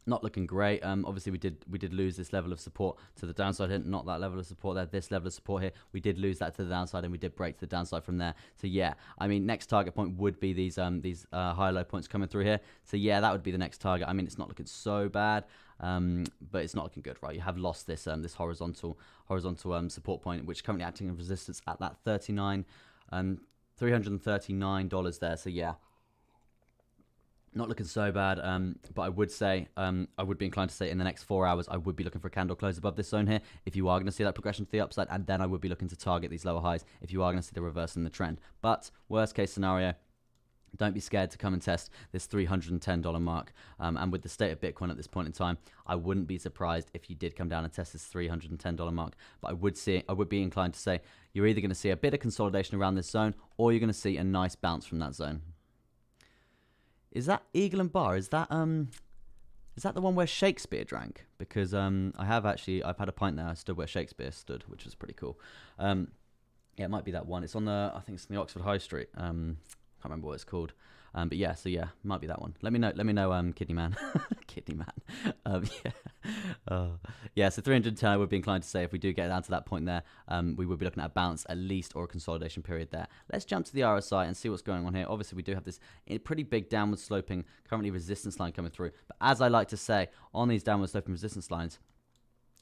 Not looking great. Obviously, we did lose this level of support to the downside here. Not that level of support there. This level of support here. We did lose that to the downside, and we did break to the downside from there. So yeah, I mean, next target point would be these high low points coming through here. So yeah, that would be the next target. I mean, it's not looking so bad, but it's not looking good, right? You have lost this this horizontal support point, which is currently acting as resistance at that $339 there. So yeah. Not looking so bad, but I would say, I would be inclined to say in the next 4 hours, I would be looking for a candle close above this zone here if you are going to see that progression to the upside, and then I would be looking to target these lower highs if you are going to see the reverse in the trend. But worst case scenario, don't be scared to come and test this $310 mark. And with the state of Bitcoin at this point in time, I wouldn't be surprised if you did come down and test this $310 mark. But I would be inclined to say you're either going to see a bit of consolidation around this zone, or you're going to see a nice bounce from that zone. Is that Eagle and Bar? Is that the one where Shakespeare drank? Because I've had a pint there. I stood where Shakespeare stood, which was pretty cool. Yeah, it might be that one. It's on I think it's in the Oxford High Street. Can't remember what it's called. But yeah, so yeah, might be that one. Let me know, Kidney Man. Kidney Man. Yeah, so 310 I would be inclined to say if we do get down to that point there, we would be looking at a bounce at least, or a consolidation period there. Let's jump to the RSI and see what's going on here. Obviously, we do have this pretty big downward sloping, currently resistance line coming through. But as I like to say, on these downward sloping resistance lines,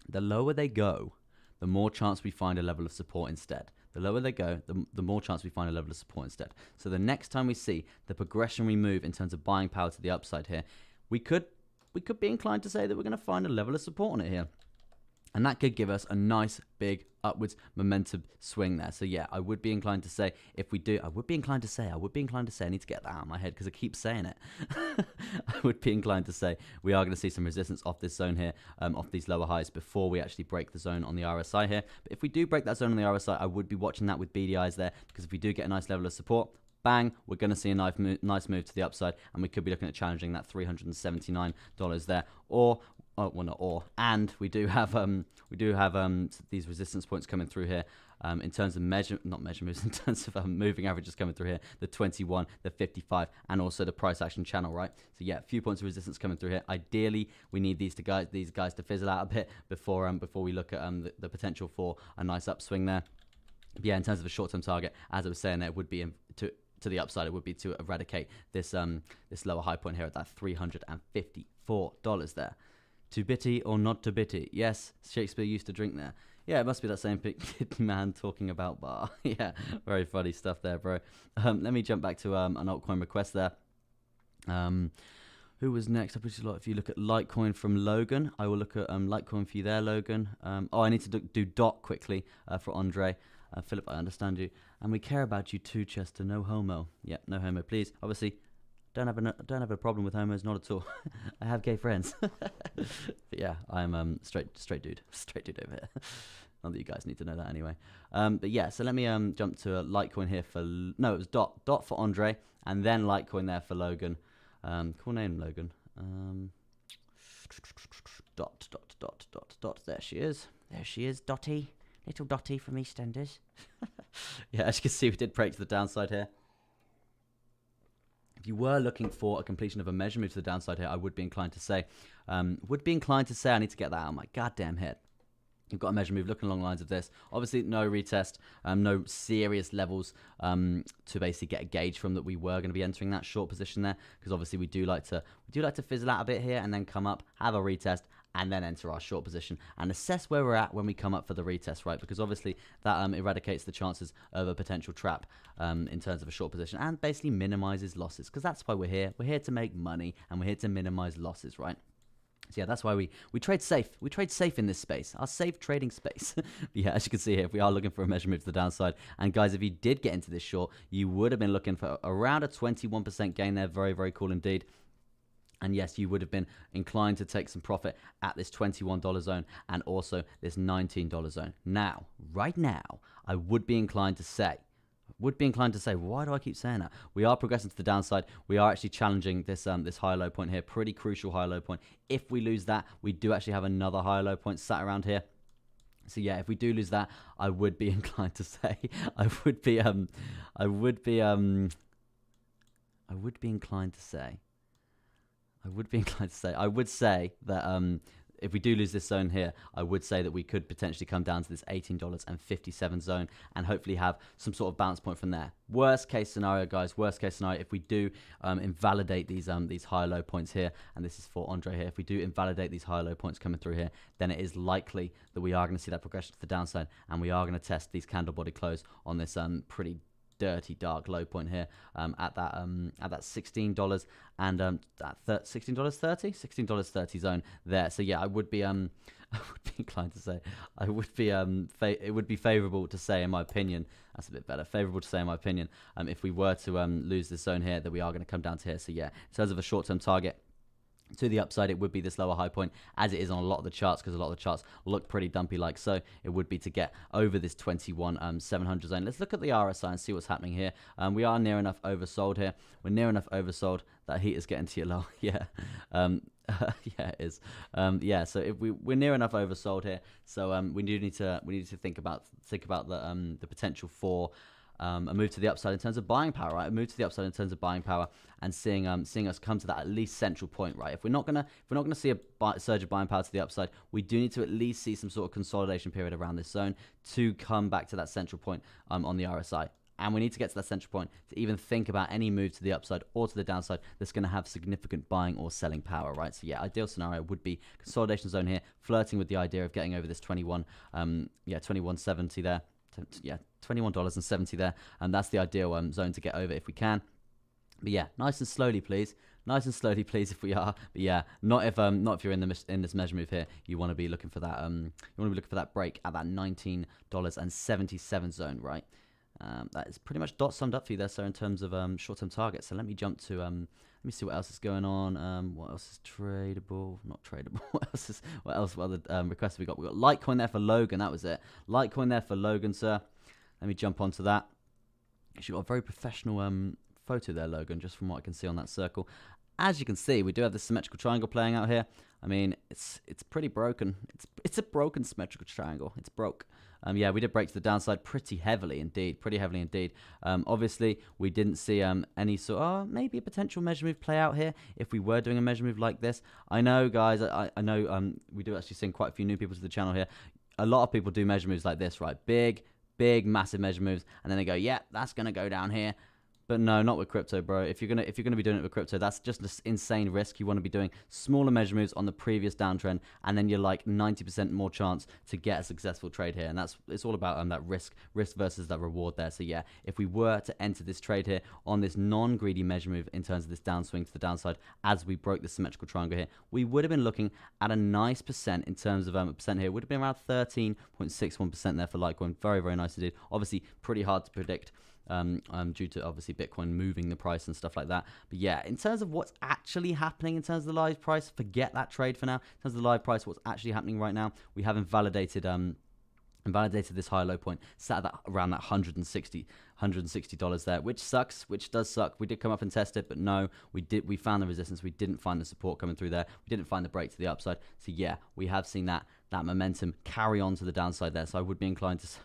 the lower they go, the more chance we find a level of support instead. The lower they go, the more chance we find a level of support instead. So the next time we see the progression we move in terms of buying power to the upside here, we could be inclined to say that we're going to find a level of support on it here. And that could give us a nice big upwards momentum swing there. So yeah, I would be inclined to say if we do, I would be inclined to say, I need to get that out of my head because I keep saying it. I would be inclined to say we are going to see some resistance off this zone here, off these lower highs before we actually break the zone on the RSI here. But if we do break that zone on the RSI, I would be watching that with beady eyes there, because if we do get a nice level of support, bang, we're going to see a nice move to the upside, and we could be looking at challenging that $379 there, and we do have these resistance points coming through here in terms of not measure moves, in terms of moving averages coming through here, the 21, the 55, and also the price action channel, right? So yeah, a few points of resistance coming through here. Ideally, we need these guys to fizzle out a bit before we look at the potential for a nice upswing there. But yeah, in terms of a short-term target, as I was saying, there would be to the upside, it would be to eradicate this lower high point here at that $354 there. To bitty or not to bitty? Yes, Shakespeare used to drink there. Yeah, it must be that same kidney man talking about bar. Yeah, very funny stuff there, bro. Let me jump back to an altcoin request there. Who was next? If you look at Litecoin from Logan, I will look at Litecoin for you there, Logan. I need to do DOT quickly for Andre. Philip, I understand you, and we care about you too, Chester. No homo. Yeah, no homo, please. Obviously, don't have a problem with homos, not at all. I have gay friends. But yeah, I'm straight dude over here. Not that you guys need to know that anyway. But yeah, so let me jump to Litecoin here for it was DOT for Andre, and then Litecoin there for Logan. Cool name, Logan. DOT. There she is, Dotty. Little Dotty from EastEnders. Yeah, as you can see, we did break to the downside here. If you were looking for a completion of a measure move to the downside here, I would be inclined to say, I need to get that out of my goddamn head. You've got a measure move looking along the lines of this. Obviously, no retest, no serious levels to basically get a gauge from that we were going to be entering that short position there, because obviously we do like to fizzle out a bit here and then come up, have a retest, and then enter our short position and assess where we're at when we come up for the retest, right? Because obviously that eradicates the chances of a potential trap in terms of a short position, and basically minimizes losses, because that's why we're here. We're here to make money, and we're here to minimize losses, right? So yeah, that's why we trade safe. We trade safe in this space, our safe trading space. But yeah, as you can see here, if we are looking for a measure move to the downside, and guys, if you did get into this short, you would have been looking for around a 21% gain there. Very, very cool indeed. And yes, you would have been inclined to take some profit at this $21 zone and also this $19 zone. Now, right now, I would be inclined to say, why do I keep saying that? We are progressing to the downside. We are actually challenging this this high-low point here, pretty crucial high-low point. If we lose that, we do actually have another high-low point sat around here. So yeah, if we do lose that, I would be inclined to say, I would be inclined to say that if we do lose this zone here, I would say that we could potentially come down to this $18.57 zone and hopefully have some sort of bounce point from there. Worst case scenario, guys, worst case scenario, if we do invalidate these high-low points here, and this is for Andre here, if we do invalidate these high-low points coming through here, then it is likely that we are going to see that progression to the downside, and we are going to test these candle body close on this pretty dirty dark low point here at that $16 and that $16.30 zone there. So yeah, I would be inclined to say it would be favorable to say, in my opinion, that's a bit better, favorable to say in my opinion, if we were to lose this zone here, that we are going to come down to here. So yeah, in terms of a short-term target to the upside, it would be this lower high point, as it is on a lot of the charts, because a lot of the charts look pretty dumpy like so. It would be to get over this 21,700 zone. Let's look at the RSI and see what's happening here. We are near enough oversold here. We're near enough oversold. That heat is getting to your low. Yeah. Yeah, it is. Yeah, so if we're near enough oversold here, so we need to think about the potential for a move to the upside in terms of buying power, right? A move to the upside in terms of buying power, and seeing us come to that at least central point, right? If we're not gonna see a surge of buying power to the upside, we do need to at least see some sort of consolidation period around this zone to come back to that central point on the RSI. And we need to get to that central point to even think about any move to the upside or to the downside that's going to have significant buying or selling power, right? So yeah, ideal scenario would be consolidation zone here, flirting with the idea of getting over this 21.70 there. Yeah, $21.70 there, and that's the ideal zone to get over if we can. But yeah, nice and slowly, please. Nice and slowly, please, if we are. But yeah, not if you're in this measure move here. You want to be looking for that. You want to be looking for that break at that $19.77 zone, right? That is pretty much summed up for you there, sir, in terms of short-term targets. So let me jump to let me see what else is going on. What else is tradable? Not tradable. What other requests have we got? We got Litecoin there for Logan. That was it. Litecoin there for Logan, sir. Let me jump onto that. Actually got a very professional photo there, Logan, just from what I can see on that circle. As you can see, we do have this symmetrical triangle playing out here. I mean, it's pretty broken. It's a broken symmetrical triangle. It's broke. Yeah, we did break to the downside pretty heavily indeed. Obviously, we didn't see any sort of maybe a potential measure move play out here if we were doing a measure move like this. I know, guys. I know we do actually see quite a few new people to the channel here. A lot of people do measure moves like this, right? Big, massive measure moves, and then they go, yeah, that's gonna go down here. But no, not with crypto, bro. If you're gonna be doing it with crypto, that's just an insane risk. You want to be doing smaller measure moves on the previous downtrend, and then you're like 90% more chance to get a successful trade here. And it's all about that risk versus that reward there. So yeah, if we were to enter this trade here on this non-greedy measure move in terms of this downswing to the downside, as we broke the symmetrical triangle here, we would have been looking at a nice percent in terms of a percent here. It would have been around 13.61% there for Litecoin. Very, very nice indeed. Obviously, pretty hard to predict. Due to obviously Bitcoin moving the price and stuff like that. But yeah, in terms of what's actually happening in terms of the live price, forget that trade for now. In terms of the live price, what's actually happening right now, we have invalidated this high-low point, sat at that, around that $160 there, which sucks, which does suck. We did come up and test it, but no, we found the resistance. We didn't find the support coming through there. We didn't find the break to the upside. So yeah, we have seen that momentum carry on to the downside there. So I would be inclined to say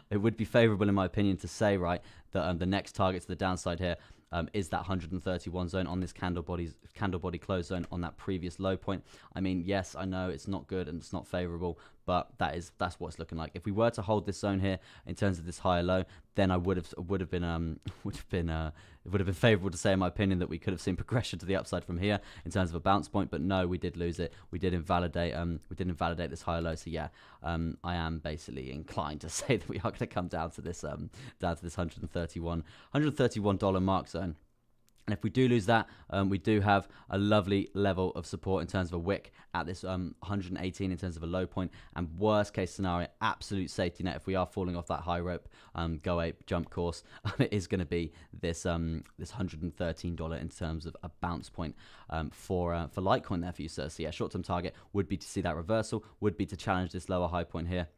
it would be favorable in my opinion to say, right, that the next target to the downside here is that 131 zone on this candle body close zone on that previous low point. I mean, yes, I know it's not good and it's not favorable, but that's what it's looking like. If we were to hold this zone here in terms of this higher low, then I would have been it would have been favorable to say, in my opinion, that we could have seen progression to the upside from here in terms of a bounce point. But no, we did lose it. We did invalidate this higher low. So yeah, I am basically inclined to say that we are going to come down to this $131 mark zone. And if we do lose that, we do have a lovely level of support in terms of a wick at this 118 in terms of a low point. And worst case scenario, absolute safety net, if we are falling off that high rope, go ape jump course, it is going to be this $113 in terms of a bounce point for Litecoin there for you, sir. So yeah, short-term target would be to see that reversal, would be to challenge this lower high point here.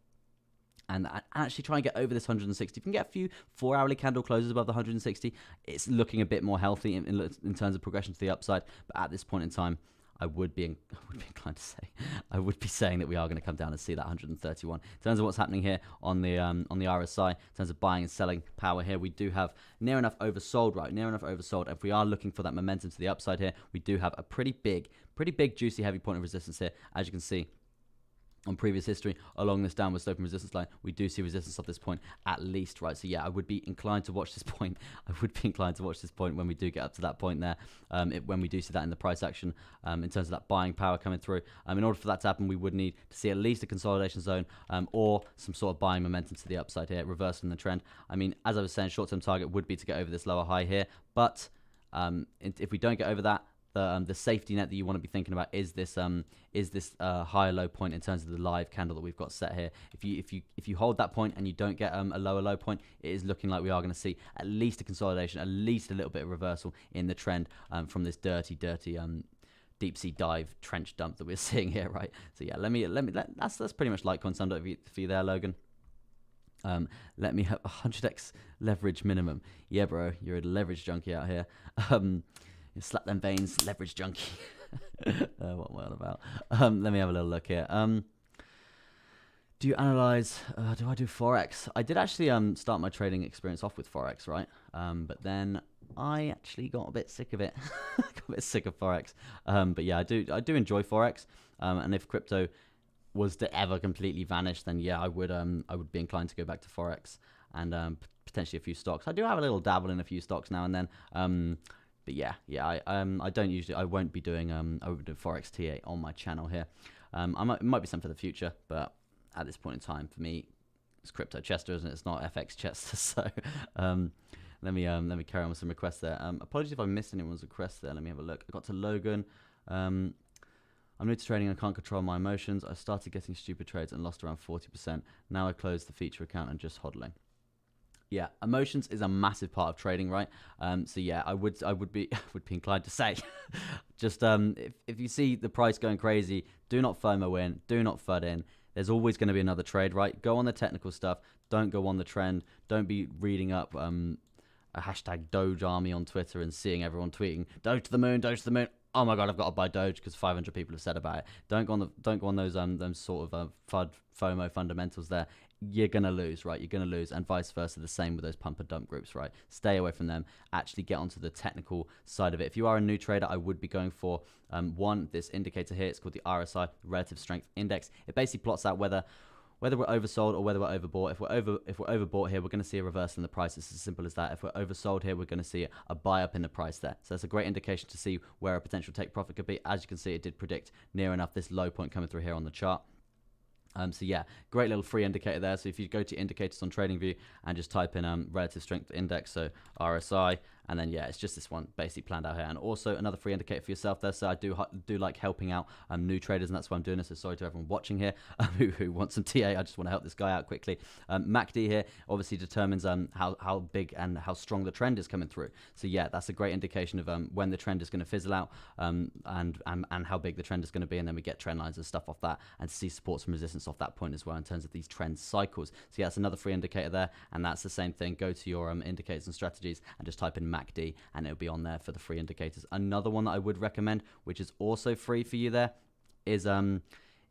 And actually try and get over this 160. If you can get a few 4-hourly candle closes above the 160, it's looking a bit more healthy in terms of progression to the upside. But at this point in time, I would be inclined to say, I would be saying that we are going to come down and see that 131. In terms of what's happening here on the RSI, in terms of buying and selling power here, we do have near enough oversold, right? Near enough oversold. If we are looking for that momentum to the upside here, we do have a pretty big, juicy, heavy point of resistance here, as you can see. On previous history, along this downward sloping resistance line, we do see resistance off this point at least, right? So yeah, I would be inclined to watch this point. I would be inclined to watch this point when we do get up to that point there, when we do see that in the price action, in terms of that buying power coming through. In order for that to happen, we would need to see at least a consolidation zone, or some sort of buying momentum to the upside here, reversing the trend. I mean, as I was saying, short-term target would be to get over this lower high here, but if we don't get over that, the safety net that you want to be thinking about is this higher low point in terms of the live candle that we've got set here. If you hold that point and you don't get a lower low point, it is looking like we are going to see at least a consolidation, at least a little bit of reversal in the trend from this dirty deep sea dive trench dump that we're seeing here, right? So yeah, that's pretty much Litecoin summed up for you there, Logan. Let me have 100x leverage minimum. Yeah, bro, you're a leverage junkie out here. You slap them veins, leverage junkie. What am I on about? Let me have a little look here. Do you analyze? Do I do Forex? I did actually start my trading experience off with Forex, right? But then I actually got a bit sick of it. Got a bit sick of Forex. But yeah, I do enjoy Forex. And if crypto was to ever completely vanish, then yeah, I would be inclined to go back to Forex and potentially a few stocks. I do have a little dabble in a few stocks now and then. But yeah, I won't be doing Forex TA on my channel here. It might be something for the future, but at this point in time, for me, it's crypto Chester, isn't it? It's not FX Chester. So let me carry on with some requests there. Apologies if I missed anyone's request there. Let me have a look. I got to Logan. I'm new to trading and I can't control my emotions. I started getting stupid trades and lost around 40%. Now I closed the feature account and just hodling. Yeah, emotions is a massive part of trading, right? So yeah, I would be inclined to say, just if you see the price going crazy, do not FOMO in, do not FUD in. There's always going to be another trade, right? Go on the technical stuff. Don't go on the trend. Don't be reading up a hashtag Doge army on Twitter and seeing everyone tweeting Doge to the moon, Doge to the moon. Oh my god, I've got to buy Doge because 500 people have said about it. Don't go on those sort of FOMO fundamentals there. You're going to lose, right? You're going to lose, and vice versa, the same with those pump and dump groups, right? Stay away from them. Actually get onto the technical side of it. If you are a new trader, I would be going for this indicator here. It's called the RSI, Relative Strength Index. It basically plots out whether we're oversold or whether we're overbought. If we're overbought here, we're going to see a reversal in the price. It's as simple as that. If we're oversold here, we're going to see a buy up in the price there. So that's a great indication to see where a potential take profit could be. As you can see, it did predict near enough this low point coming through here on the chart. So yeah, great little free indicator there. So if you go to indicators on TradingView and just type in relative strength index, so RSI, and then yeah, it's just this one basically planned out here. And also another free indicator for yourself there. So I do like helping out new traders, and that's why I'm doing this. So sorry to everyone watching here who wants some TA. I just want to help this guy out quickly. MACD here obviously determines how big and how strong the trend is coming through. So yeah, that's a great indication of when the trend is going to fizzle out, and how big the trend is going to be, and then we get trend lines and stuff off that, and see supports and resistance off that point as well in terms of these trend cycles. So yeah, that's another free indicator there, and that's the same thing. Go to your indicators and strategies and just type in MACD, and it'll be on there for the free indicators. Another one that I would recommend, which is also free for you there, is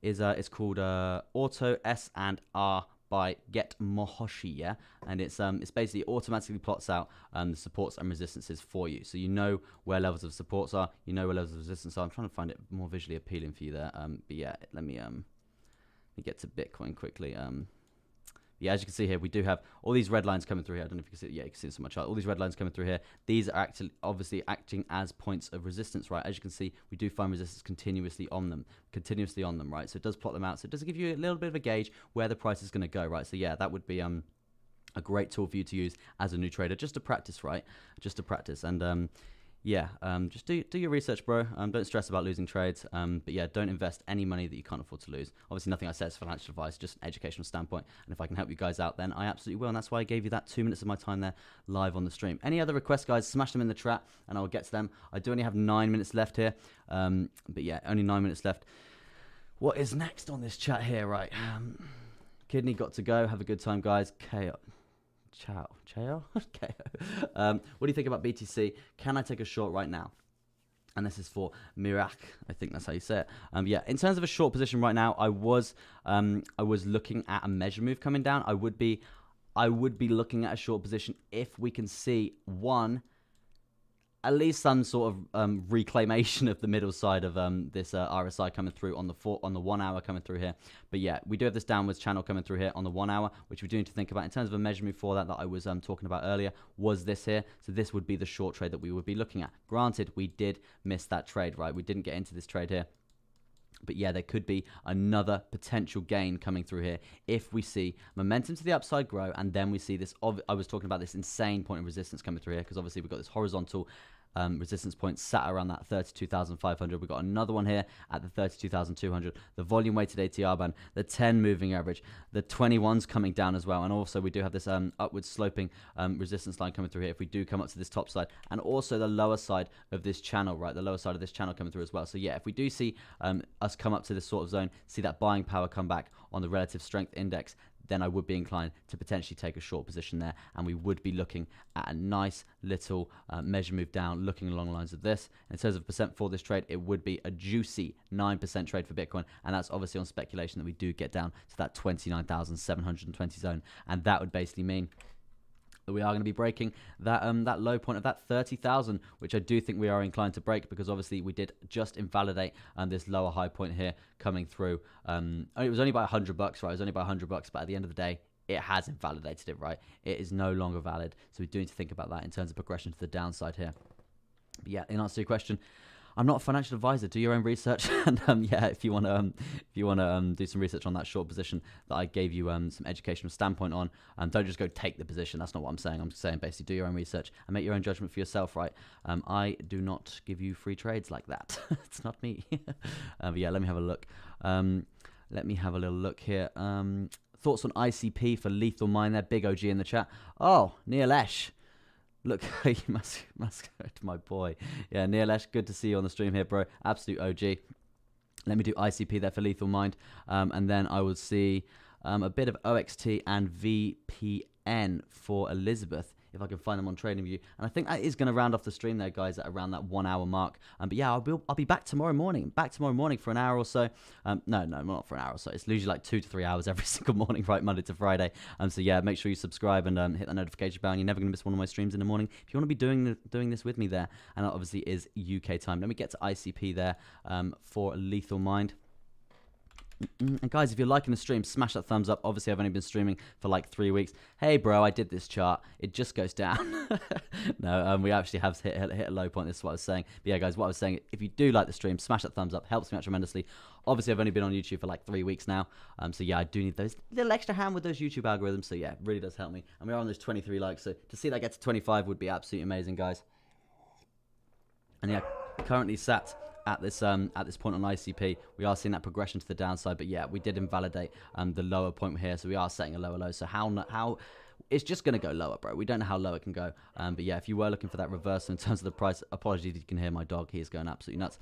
it's called Auto S&R by Get Mohoshi, yeah, and it's basically automatically plots out the supports and resistances for you, so you know where levels of supports are, you know where levels of resistance are. I'm trying to find it more visually appealing for you there, but yeah, let me me get to Bitcoin quickly. Yeah, as you can see here, we do have all these red lines coming through here. I don't know if you can see. Yeah, you can see so much. All these red lines coming through here. These are actually obviously acting as points of resistance, right? As you can see, we do find resistance continuously on them, right? So it does plot them out. So it does give you a little bit of a gauge where the price is going to go, right? So yeah, that would be a great tool for you to use as a new trader, just to practice, right? Just to practice. And yeah, just do your research, bro. Don't stress about losing trades. But yeah, don't invest any money that you can't afford to lose. Obviously, nothing I said is financial advice, just an educational standpoint. And if I can help you guys out, then I absolutely will. And that's why I gave you that 2 minutes of my time there live on the stream. Any other requests, guys, smash them in the chat and I'll get to them. I do only have 9 minutes left here. But yeah, only 9 minutes left. What is next on this chat here, right? Kidney got to go. Have a good time, guys. Ciao. Okay. What do you think about BTC? Can I take a short right now? And this is for Mirak. I think that's how you say it. Yeah, in terms of a short position right now, I was looking at a measure move coming down. I would be looking at a short position if we can see at least some sort of reclamation of the middle side of this RSI coming through on the 1 hour coming through here. But yeah, we do have this downwards channel coming through here on the 1 hour, which we do need to think about in terms of a measure move for that I was talking about earlier, was this here. So this would be the short trade that we would be looking at. Granted, we did miss that trade, right? We didn't get into this trade here. But yeah, there could be another potential gain coming through here if we see momentum to the upside grow, and then we see this, I was talking about this insane point of resistance coming through here, because obviously we've got this horizontal resistance point sat around that 32,500. We've got another one here at the 32,200. The volume weighted ATR band, the 10 moving average, the 21's coming down as well. And also we do have this upward sloping resistance line coming through here if we do come up to this top side, and also the lower side of this channel, right? The lower side of this channel coming through as well. So yeah, if we do see us come up to this sort of zone, see that buying power come back on the relative strength index, then I would be inclined to potentially take a short position there, and we would be looking at a nice little measure move down, looking along the lines of this. In terms of percent for this trade, it would be a juicy 9% trade for Bitcoin, and that's obviously on speculation that we do get down to that 29,720 zone, and that would basically mean that we are going to be breaking that that low point of that 30,000, which I do think we are inclined to break, because obviously we did just invalidate this lower high point here coming through. It was only by $100, right? It was only by $100, but at the end of the day, it has invalidated it, right? It is no longer valid. So we do need to think about that in terms of progression to the downside here. But yeah, in answer to your question, I'm not a financial advisor. Do your own research, and yeah, if you want to do some research on that short position that I gave you some educational standpoint on, don't just go take the position. That's not what I'm saying. I'm saying basically do your own research and make your own judgment for yourself, right? I do not give you free trades like that. It's not me. But yeah, let me have a look. Let me have a little look here. Thoughts on ICP for Lethal Mine there? Big OG in the chat. Oh, Neelesh. Look, you must go to my boy. Yeah, Neelesh, good to see you on the stream here, bro. Absolute OG. Let me do ICP there for Lethal Mind. And then I will see a bit of OXT and VPN for Elizabeth, if I can find them on TradingView. And I think that is going to round off the stream there, guys, at around that 1 hour mark. But yeah, I'll be back tomorrow morning. Back tomorrow morning for an hour or so. No, not for an hour or so. It's usually like 2 to 3 hours every single morning, right, Monday to Friday. So yeah, make sure you subscribe and hit that notification bell, and you're never going to miss one of my streams in the morning if you want to be doing this with me there. And that obviously is UK time. Let me get to ICP there for Lethal Mind. And guys, if you're liking the stream, smash that thumbs up. Obviously, I've only been streaming for like 3 weeks. Hey, bro, I did this chart. It just goes down. No, we actually have hit a low point. This is what I was saying. But yeah, guys, what I was saying, if you do like the stream, smash that thumbs up. Helps me out tremendously. Obviously, I've only been on YouTube for like 3 weeks now. So yeah, I do need those little extra hand with those YouTube algorithms. So yeah, it really does help me. And we're on those 23 likes. So to see that get to 25 would be absolutely amazing, guys. And yeah, currently sat at this point on ICP, we are seeing that progression to the downside. But yeah, we did invalidate the lower point here, so we are setting a lower low. So how it's just going to go lower, bro. We don't know how low it can go. But yeah, if you were looking for that reversal in terms of the price, apologies if you can hear my dog. He is going absolutely nuts.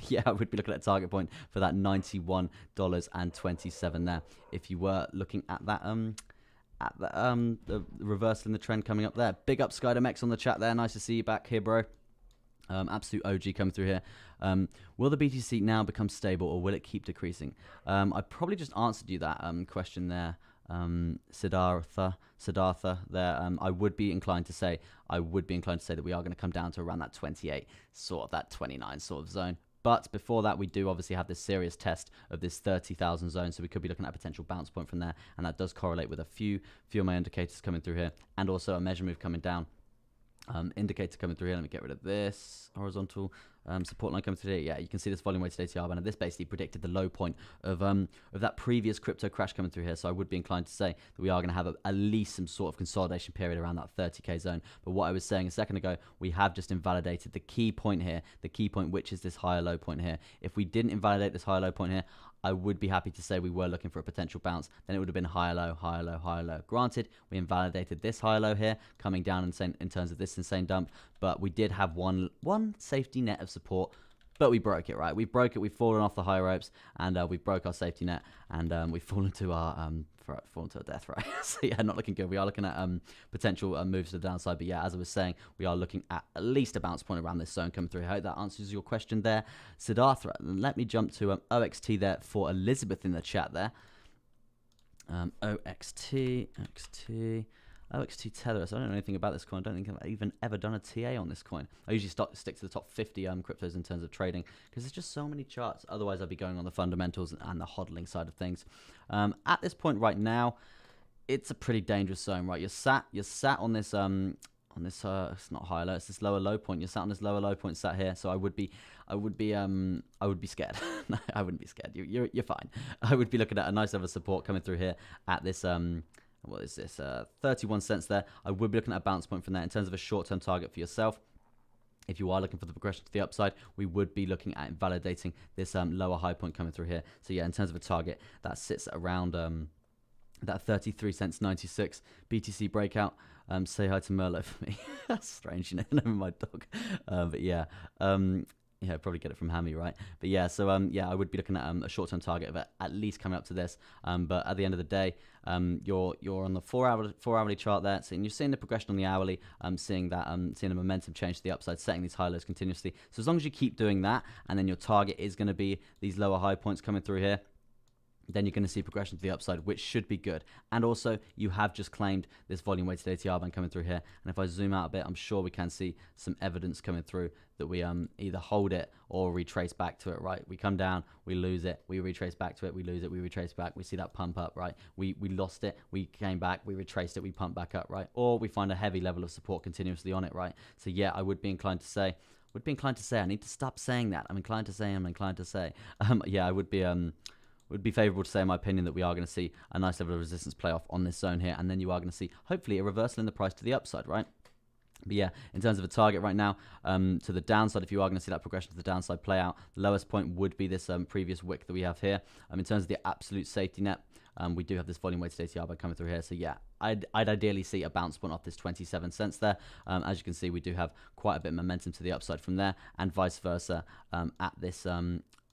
Yeah, I would be looking at a target point for that $91.27 there. If you were looking at that the reversal in the trend coming up there. Big up SkyDMX on the chat there. Nice to see you back here, bro. Absolute OG coming through here. Will the BTC now become stable, or will it keep decreasing? I probably just answered you that question there, Siddhartha there. I would be inclined to say that we are going to come down to around that 28, sort of that 29 sort of zone. But before that, we do obviously have this serious test of this 30,000 zone. So we could be looking at a potential bounce point from there. And that does correlate with a few of my indicators coming through here. And also a measure move coming down. Indicator coming through here. Let me get rid of this horizontal support line coming through here. Yeah, you can see this volume weighted ATR band, and this basically predicted the low point of that previous crypto crash coming through here. So I would be inclined to say that we are going to have at least some sort of consolidation period around that 30k zone. But what I was saying a second ago, we have just invalidated the key point here, the key point which is this higher low point here. If we didn't invalidate this higher low point here, I would be happy to say we were looking for a potential bounce. Then it would have been higher low, higher low, higher low. Granted, we invalidated this higher low here, coming down in terms of this insane dump, but we did have one safety net of support, but we broke it, right? We broke it, we've fallen off the high ropes, and we broke our safety net, and we've fallen to our death, right? So yeah, not looking good. We are looking at potential moves to the downside, but yeah, as I was saying, we are looking at least a bounce point around this zone coming through. I hope that answers your question there, Siddhartha. And let me jump to OXT there for Elizabeth in the chat there. OXT Tether. So I don't know anything about this coin. I don't think I've even ever done a TA on this coin. I usually stick to the top 50 cryptos in terms of trading because there's just so many charts. Otherwise, I'd be going on the fundamentals and the hodling side of things. At this point right now, it's a pretty dangerous zone, right? You're sat on this it's not high low, it's this lower low point. You're sat on this lower low point, sat here. So I would be scared. No, I wouldn't be scared. You're fine. I would be looking at a nice level of support coming through here at this what is this? 31 cents there. I would be looking at a bounce point from there in terms of a short-term target for yourself. If you are looking for the progression to the upside, we would be looking at validating this lower high point coming through here. So yeah, in terms of a target, that sits around that 33 cents 96 BTC breakout. Say hi to Merlot for me. That's strange, you know, never mind, dog. But yeah. Yeah, probably get it from Hammy, right? But yeah, so yeah, I would be looking at a short-term target of at least coming up to this. But at the end of the day, you're on the four-hourly chart there, so you're seeing the progression on the hourly, seeing the momentum change to the upside, setting these high lows continuously. So as long as you keep doing that, and then your target is going to be these lower high points coming through here, then you're going to see progression to the upside, which should be good. And also, you have just claimed this volume weighted ATR band coming through here. And if I zoom out a bit, I'm sure we can see some evidence coming through that we either hold it or retrace back to it, right? We come down, we lose it, we retrace back to it, we lose it, we retrace back. We see that pump up, right? We lost it, we came back, we retraced it, we pumped back up, right? Or we find a heavy level of support continuously on it, right? So yeah, I would be inclined to say, I need to stop saying that. I'm inclined to say. Yeah, I would be favourable to say, in my opinion, that we are going to see a nice level of resistance play off on this zone here, and then you are going to see, hopefully, a reversal in the price to the upside, right? But yeah, in terms of a target right now, to the downside, if you are going to see that progression to the downside play out, the lowest point would be this previous wick that we have here. In terms of the absolute safety net, we do have this volume weighted ATR by coming through here. So yeah, I'd ideally see a bounce point off this 27 cents there. As you can see, we do have quite a bit of momentum to the upside from there, and vice versa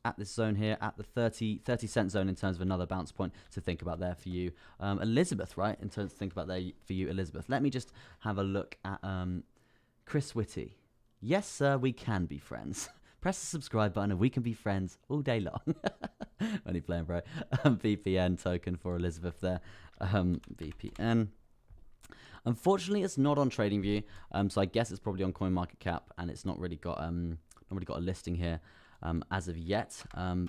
at this zone here, at the 30 cent zone, in terms of another bounce point to think about there for you, Elizabeth, right? In terms of think about there for you, Elizabeth. Let me just have a look at Chris Whitty. Yes, sir, we can be friends. Press the subscribe button and we can be friends all day long. Only playing, bro. VPN token for Elizabeth there. VPN. Unfortunately, it's not on TradingView, so I guess it's probably on CoinMarketCap, and it's not really got a listing here. As of yet.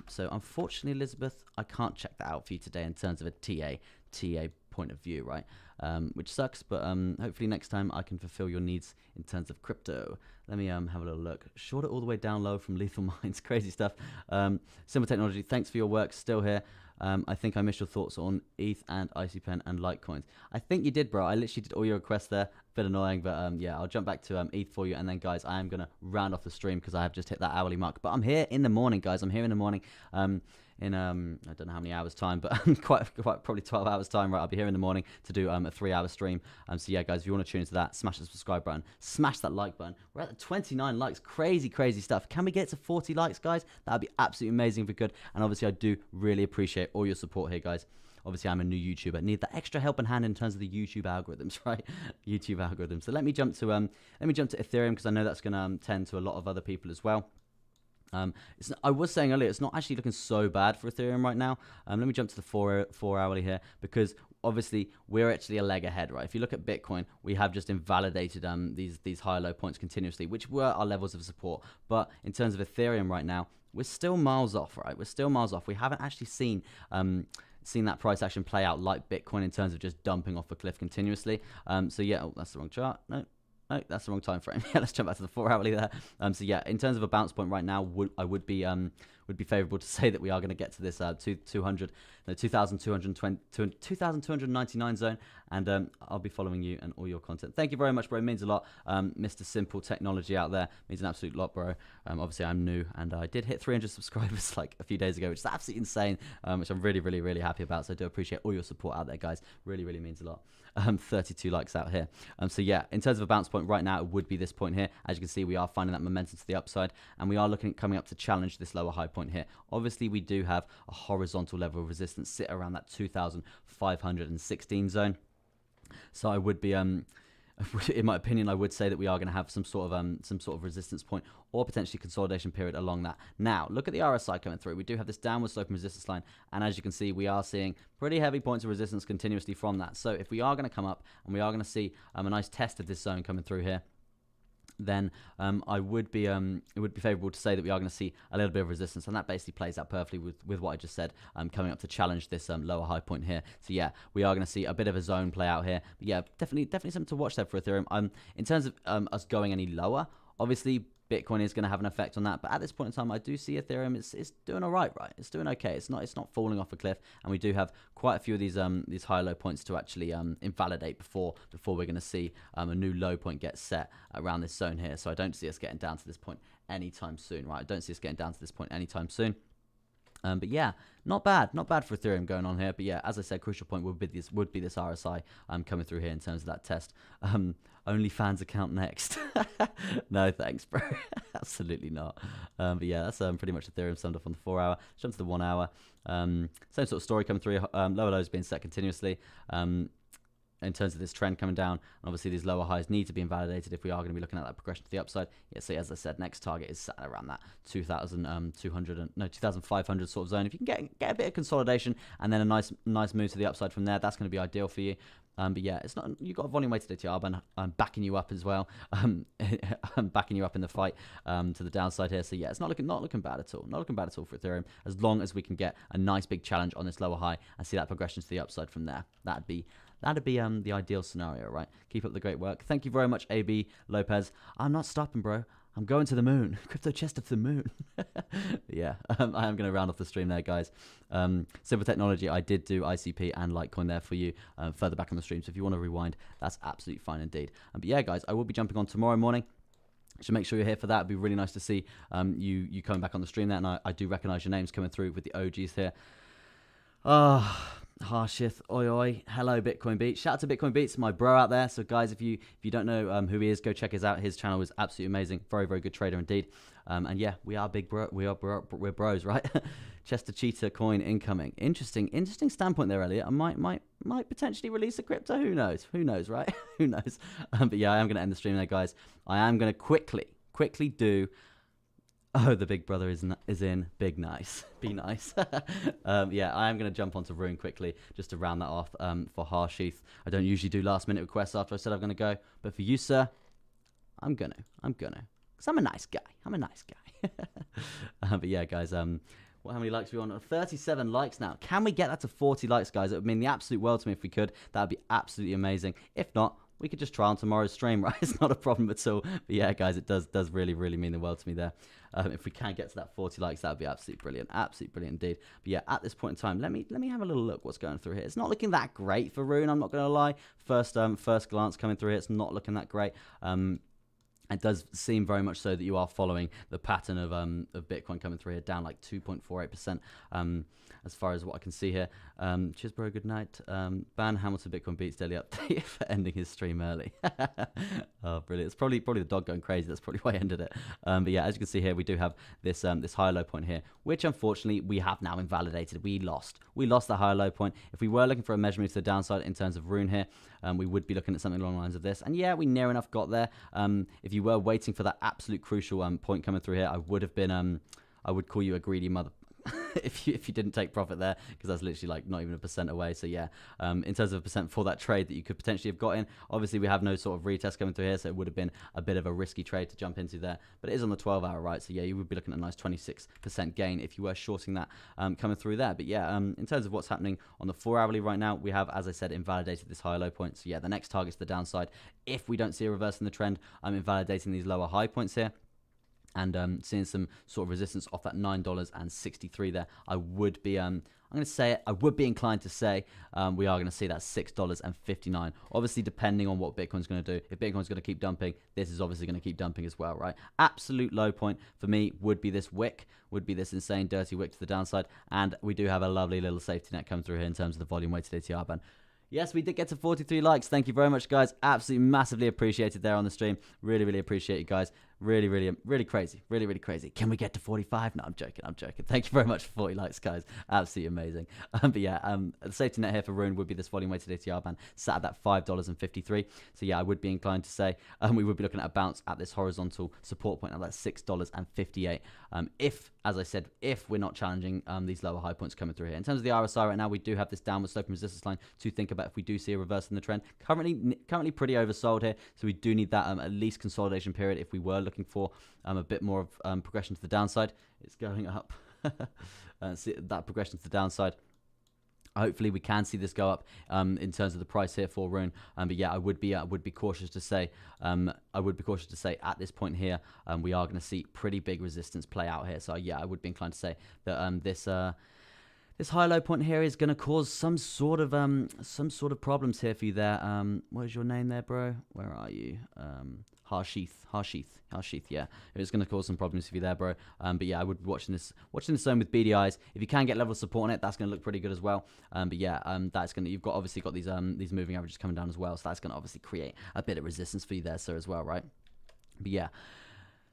So unfortunately, Elizabeth, I can't check that out for you today in terms of a TA point of view, right? Which sucks, but hopefully next time I can fulfill your needs in terms of crypto. Let me have a little look. Short it all the way down low from Lethal Minds. Crazy stuff. Simple Technology, thanks for your work. Still here. I think I missed your thoughts on ETH and ICP and Litecoins. I think you did, bro. I literally did all your requests there. Bit annoying, but yeah, I'll jump back to ETH for you. And then, guys, I am going to round off the stream because I have just hit that hourly mark. But I'm here in the morning, guys. I'm here in the morning. In I don't know how many hours time, but quite probably 12 hours time, right? I'll be here in the morning to do a 3-hour stream. So yeah, guys, if you want to tune into that, smash the subscribe button, smash that like button. We're at the 29 likes, crazy stuff. Can we get to 40 likes, guys? That'd be absolutely amazing if we could. And obviously, I do really appreciate all your support here, guys. Obviously, I'm a new YouTuber. Need that extra helping hand in terms of the YouTube algorithms, right? YouTube algorithms. So let me jump to Ethereum because I know that's going to tend to a lot of other people as well. I was saying earlier, it's not actually looking so bad for Ethereum right now. Let me jump to the four hourly here, because obviously we're actually a leg ahead, right? If you look at Bitcoin, we have just invalidated these high low points continuously, which were our levels of support. But in terms of Ethereum right now, we're still miles off, right? We're still miles off. We haven't actually seen that price action play out like Bitcoin in terms of just dumping off a cliff continuously. So yeah, oh, that's the wrong chart. No, that's the wrong time frame. Yeah, let's jump back to the 4 hourly there. So yeah, in terms of a bounce point right now, I would be favorable to say that we are going to get to this 2,299 zone, and I'll be following you and all your content. Thank you very much, bro. It means a lot. Mr. Simple Technology out there means an absolute lot, bro. Obviously, I'm new, and I did hit 300 subscribers like a few days ago, which is absolutely insane, which I'm really, really, really happy about. So I do appreciate all your support out there, guys. Really, really means a lot. 32 likes out here. So yeah, in terms of a bounce point right now, it would be this point here. As you can see, we are finding that momentum to the upside, and we are looking at coming up to challenge this lower high point here. Obviously, we do have a horizontal level of resistance sit around that 2,516 zone. So I would be, in my opinion, I would say that we are going to have some sort of resistance point or potentially consolidation period along that. Now, look at the RSI coming through. We do have this downward sloping resistance line, and as you can see, we are seeing pretty heavy points of resistance continuously from that. So if we are going to come up and we are going to see a nice test of this zone coming through here, then it would be favorable to say that we are going to see a little bit of resistance, and that basically plays out perfectly with what I just said, coming up to challenge this lower high point here. So yeah, we are going to see a bit of a zone play out here. But yeah, definitely something to watch there for Ethereum. In terms of us going any lower, obviously Bitcoin is going to have an effect on that, but at this point in time, I do see Ethereum is doing all right. It's doing okay. It's not falling off a cliff, and we do have quite a few of these high low points to actually invalidate before we're going to see a new low point get set around this zone here. So I don't see us getting down to this point anytime soon, right? I don't see us getting down to this point anytime soon. But yeah, not bad for Ethereum going on here. But yeah, as I said, crucial point would be this RSI coming through here in terms of that test. OnlyFans account next. No thanks, bro. Absolutely not. But yeah, that's pretty much Ethereum summed up on the 4 hour. Jump to the 1 hour. Same sort of story coming through. Lower lows being set continuously. In terms of this trend coming down, and obviously these lower highs need to be invalidated if we are going to be looking at that progression to the upside. Yeah, so as I said, next target is sat around that 2,500 sort of zone. If you can get a bit of consolidation and then a nice move to the upside from there, that's going to be ideal for you. But yeah, it's not, you've got a volume weighted ATR, and I'm backing you up as well. I'm backing you up in the fight to the downside here. So yeah, it's not looking bad at all. Not looking bad at all for Ethereum, as long as we can get a nice big challenge on this lower high and see that progression to the upside from there. That'd be the ideal scenario, right? Keep up the great work. Thank you very much, AB Lopez. I'm not stopping, bro. I'm going to the moon. Crypto chest of the moon. Yeah, I am going to round off the stream there, guys. Simple Technology, I did do ICP and Litecoin there for you further back on the stream. So if you want to rewind, that's absolutely fine indeed. But yeah, guys, I will be jumping on tomorrow morning. So make sure you're here for that. It'd be really nice to see you coming back on the stream there. And I do recognize your names coming through with the OGs here. Harshith, oi, hello Bitcoin Beats. Shout out to Bitcoin Beats, my bro out there. So guys, if you don't know who he is, go check his out. His channel is absolutely amazing. Very, very good trader indeed. And yeah, we're bros, right? Chester Cheetah coin incoming. Interesting standpoint there, Elliot. I might potentially release a crypto. Who knows, right? Who knows? But yeah, I am going to end the stream there, guys. I am going to quickly do. Oh, the big brother is in. Big nice. Be nice. Yeah, I am going to jump onto Rune quickly just to round that off for Harshith. I don't usually do last minute requests after I said I'm going to go. But for you, sir, I'm gonna. Because I'm a nice guy. But yeah, guys, how many likes are we on? 37 likes now. Can we get that to 40 likes, guys? It would mean the absolute world to me if we could. That would be absolutely amazing. If not, we could just try on tomorrow's stream, right? It's not a problem at all. But yeah, guys, it does really, really mean the world to me there. If we can get to that 40 likes, that would be absolutely brilliant indeed. But yeah, at this point in time, let me have a little look what's going through here. It's not looking that great for Rune, I'm not going to lie. First glance coming through here, it's not looking that great. It does seem very much so that you are following the pattern of Bitcoin coming through here, down like 2.48%. As far as what I can see here. Cheers, bro. Good night. Ban Hamilton Bitcoin Beats daily update for ending his stream early. Oh, brilliant. It's probably the dog going crazy. That's probably why I ended it. But yeah, as you can see here, we do have this high low point here, which unfortunately we have now invalidated. We lost the high low point. If we were looking for a measurement to the downside in terms of Rune here, we would be looking at something along the lines of this. And yeah, we near enough got there. If you were waiting for that absolute crucial point coming through here, I would have been I would call you a greedy mother if you didn't take profit there, because that's literally like not even a percent away. So yeah, in terms of a percent for that trade that you could potentially have got in, obviously we have no sort of retest coming through here, so it would have been a bit of a risky trade to jump into there, but it is on the 12-hour, right? So yeah, you would be looking at a nice 26% gain if you were shorting that coming through there. But yeah, in terms of what's happening on the 4-hourly right now, we have, as I said, invalidated this high low point. So yeah, the next target's the downside. If we don't see a reverse in the trend, I'm invalidating these lower high points here, and seeing some sort of resistance off that $9.63 there. I would be I'm going to say it, I would be inclined to say we are going to see that $6.59. Obviously, depending on what Bitcoin's going to do. If Bitcoin's going to keep dumping, this is obviously going to keep dumping as well, right? Absolute low point for me would be this wick, would be this insane dirty wick to the downside, and we do have a lovely little safety net come through here in terms of the volume weighted ATR band. Yes, we did get to 43 likes. Thank you very much, guys. Absolutely massively appreciated there on the stream. Really, really appreciate you guys. Really, really, really crazy. Really, really crazy. Can we get to 45? No, I'm joking. I'm joking. Thank you very much for 40 likes, guys. Absolutely amazing. But yeah, the safety net here for Rune would be this volume weighted ATR band sat at that $5.53. So yeah, I would be inclined to say we would be looking at a bounce at this horizontal support point at that $6.58. If, as I said, if we're not challenging these lower high points coming through here. In terms of the RSI right now, we do have this downward sloping resistance line to think about if we do see a reverse in the trend. Currently pretty oversold here, so we do need that at least consolidation period if we were looking for a bit more of progression to the downside. It's going up. See that progression to the downside. Hopefully we can see this go up in terms of the price here for Rune. But yeah, I would be cautious to say at this point here we are going to see pretty big resistance play out here. So yeah, I would be inclined to say that this high low point here is going to cause some sort of problems here for you there. What is your name there, bro? Where are you? Harshith, yeah. It's going to cause some problems for you there, bro. But yeah, I would be watching this zone with beady eyes. If you can get level of support on it, that's going to look pretty good as well. But yeah, you've obviously got these moving averages coming down as well, so that's going to obviously create a bit of resistance for you there, sir, as well, right? But yeah.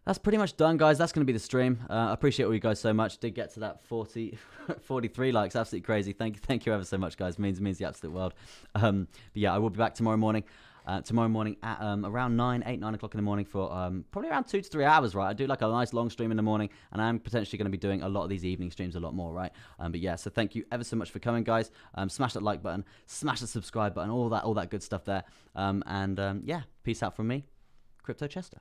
That's pretty much done, guys. That's going to be the stream. I appreciate all you guys so much. Did get to that 43 likes. Absolutely crazy. Thank you ever so much, guys. Means the absolute world. But yeah, I will be back tomorrow morning. At around 9 o'clock in the morning for probably around 2 to 3 hours, right? I do like a nice long stream in the morning, and I'm potentially going to be doing a lot of these evening streams a lot more, right? But yeah, so thank you ever so much for coming, guys. Smash that like button, smash the subscribe button, all that good stuff there. Yeah, peace out from me, Crypto Chester.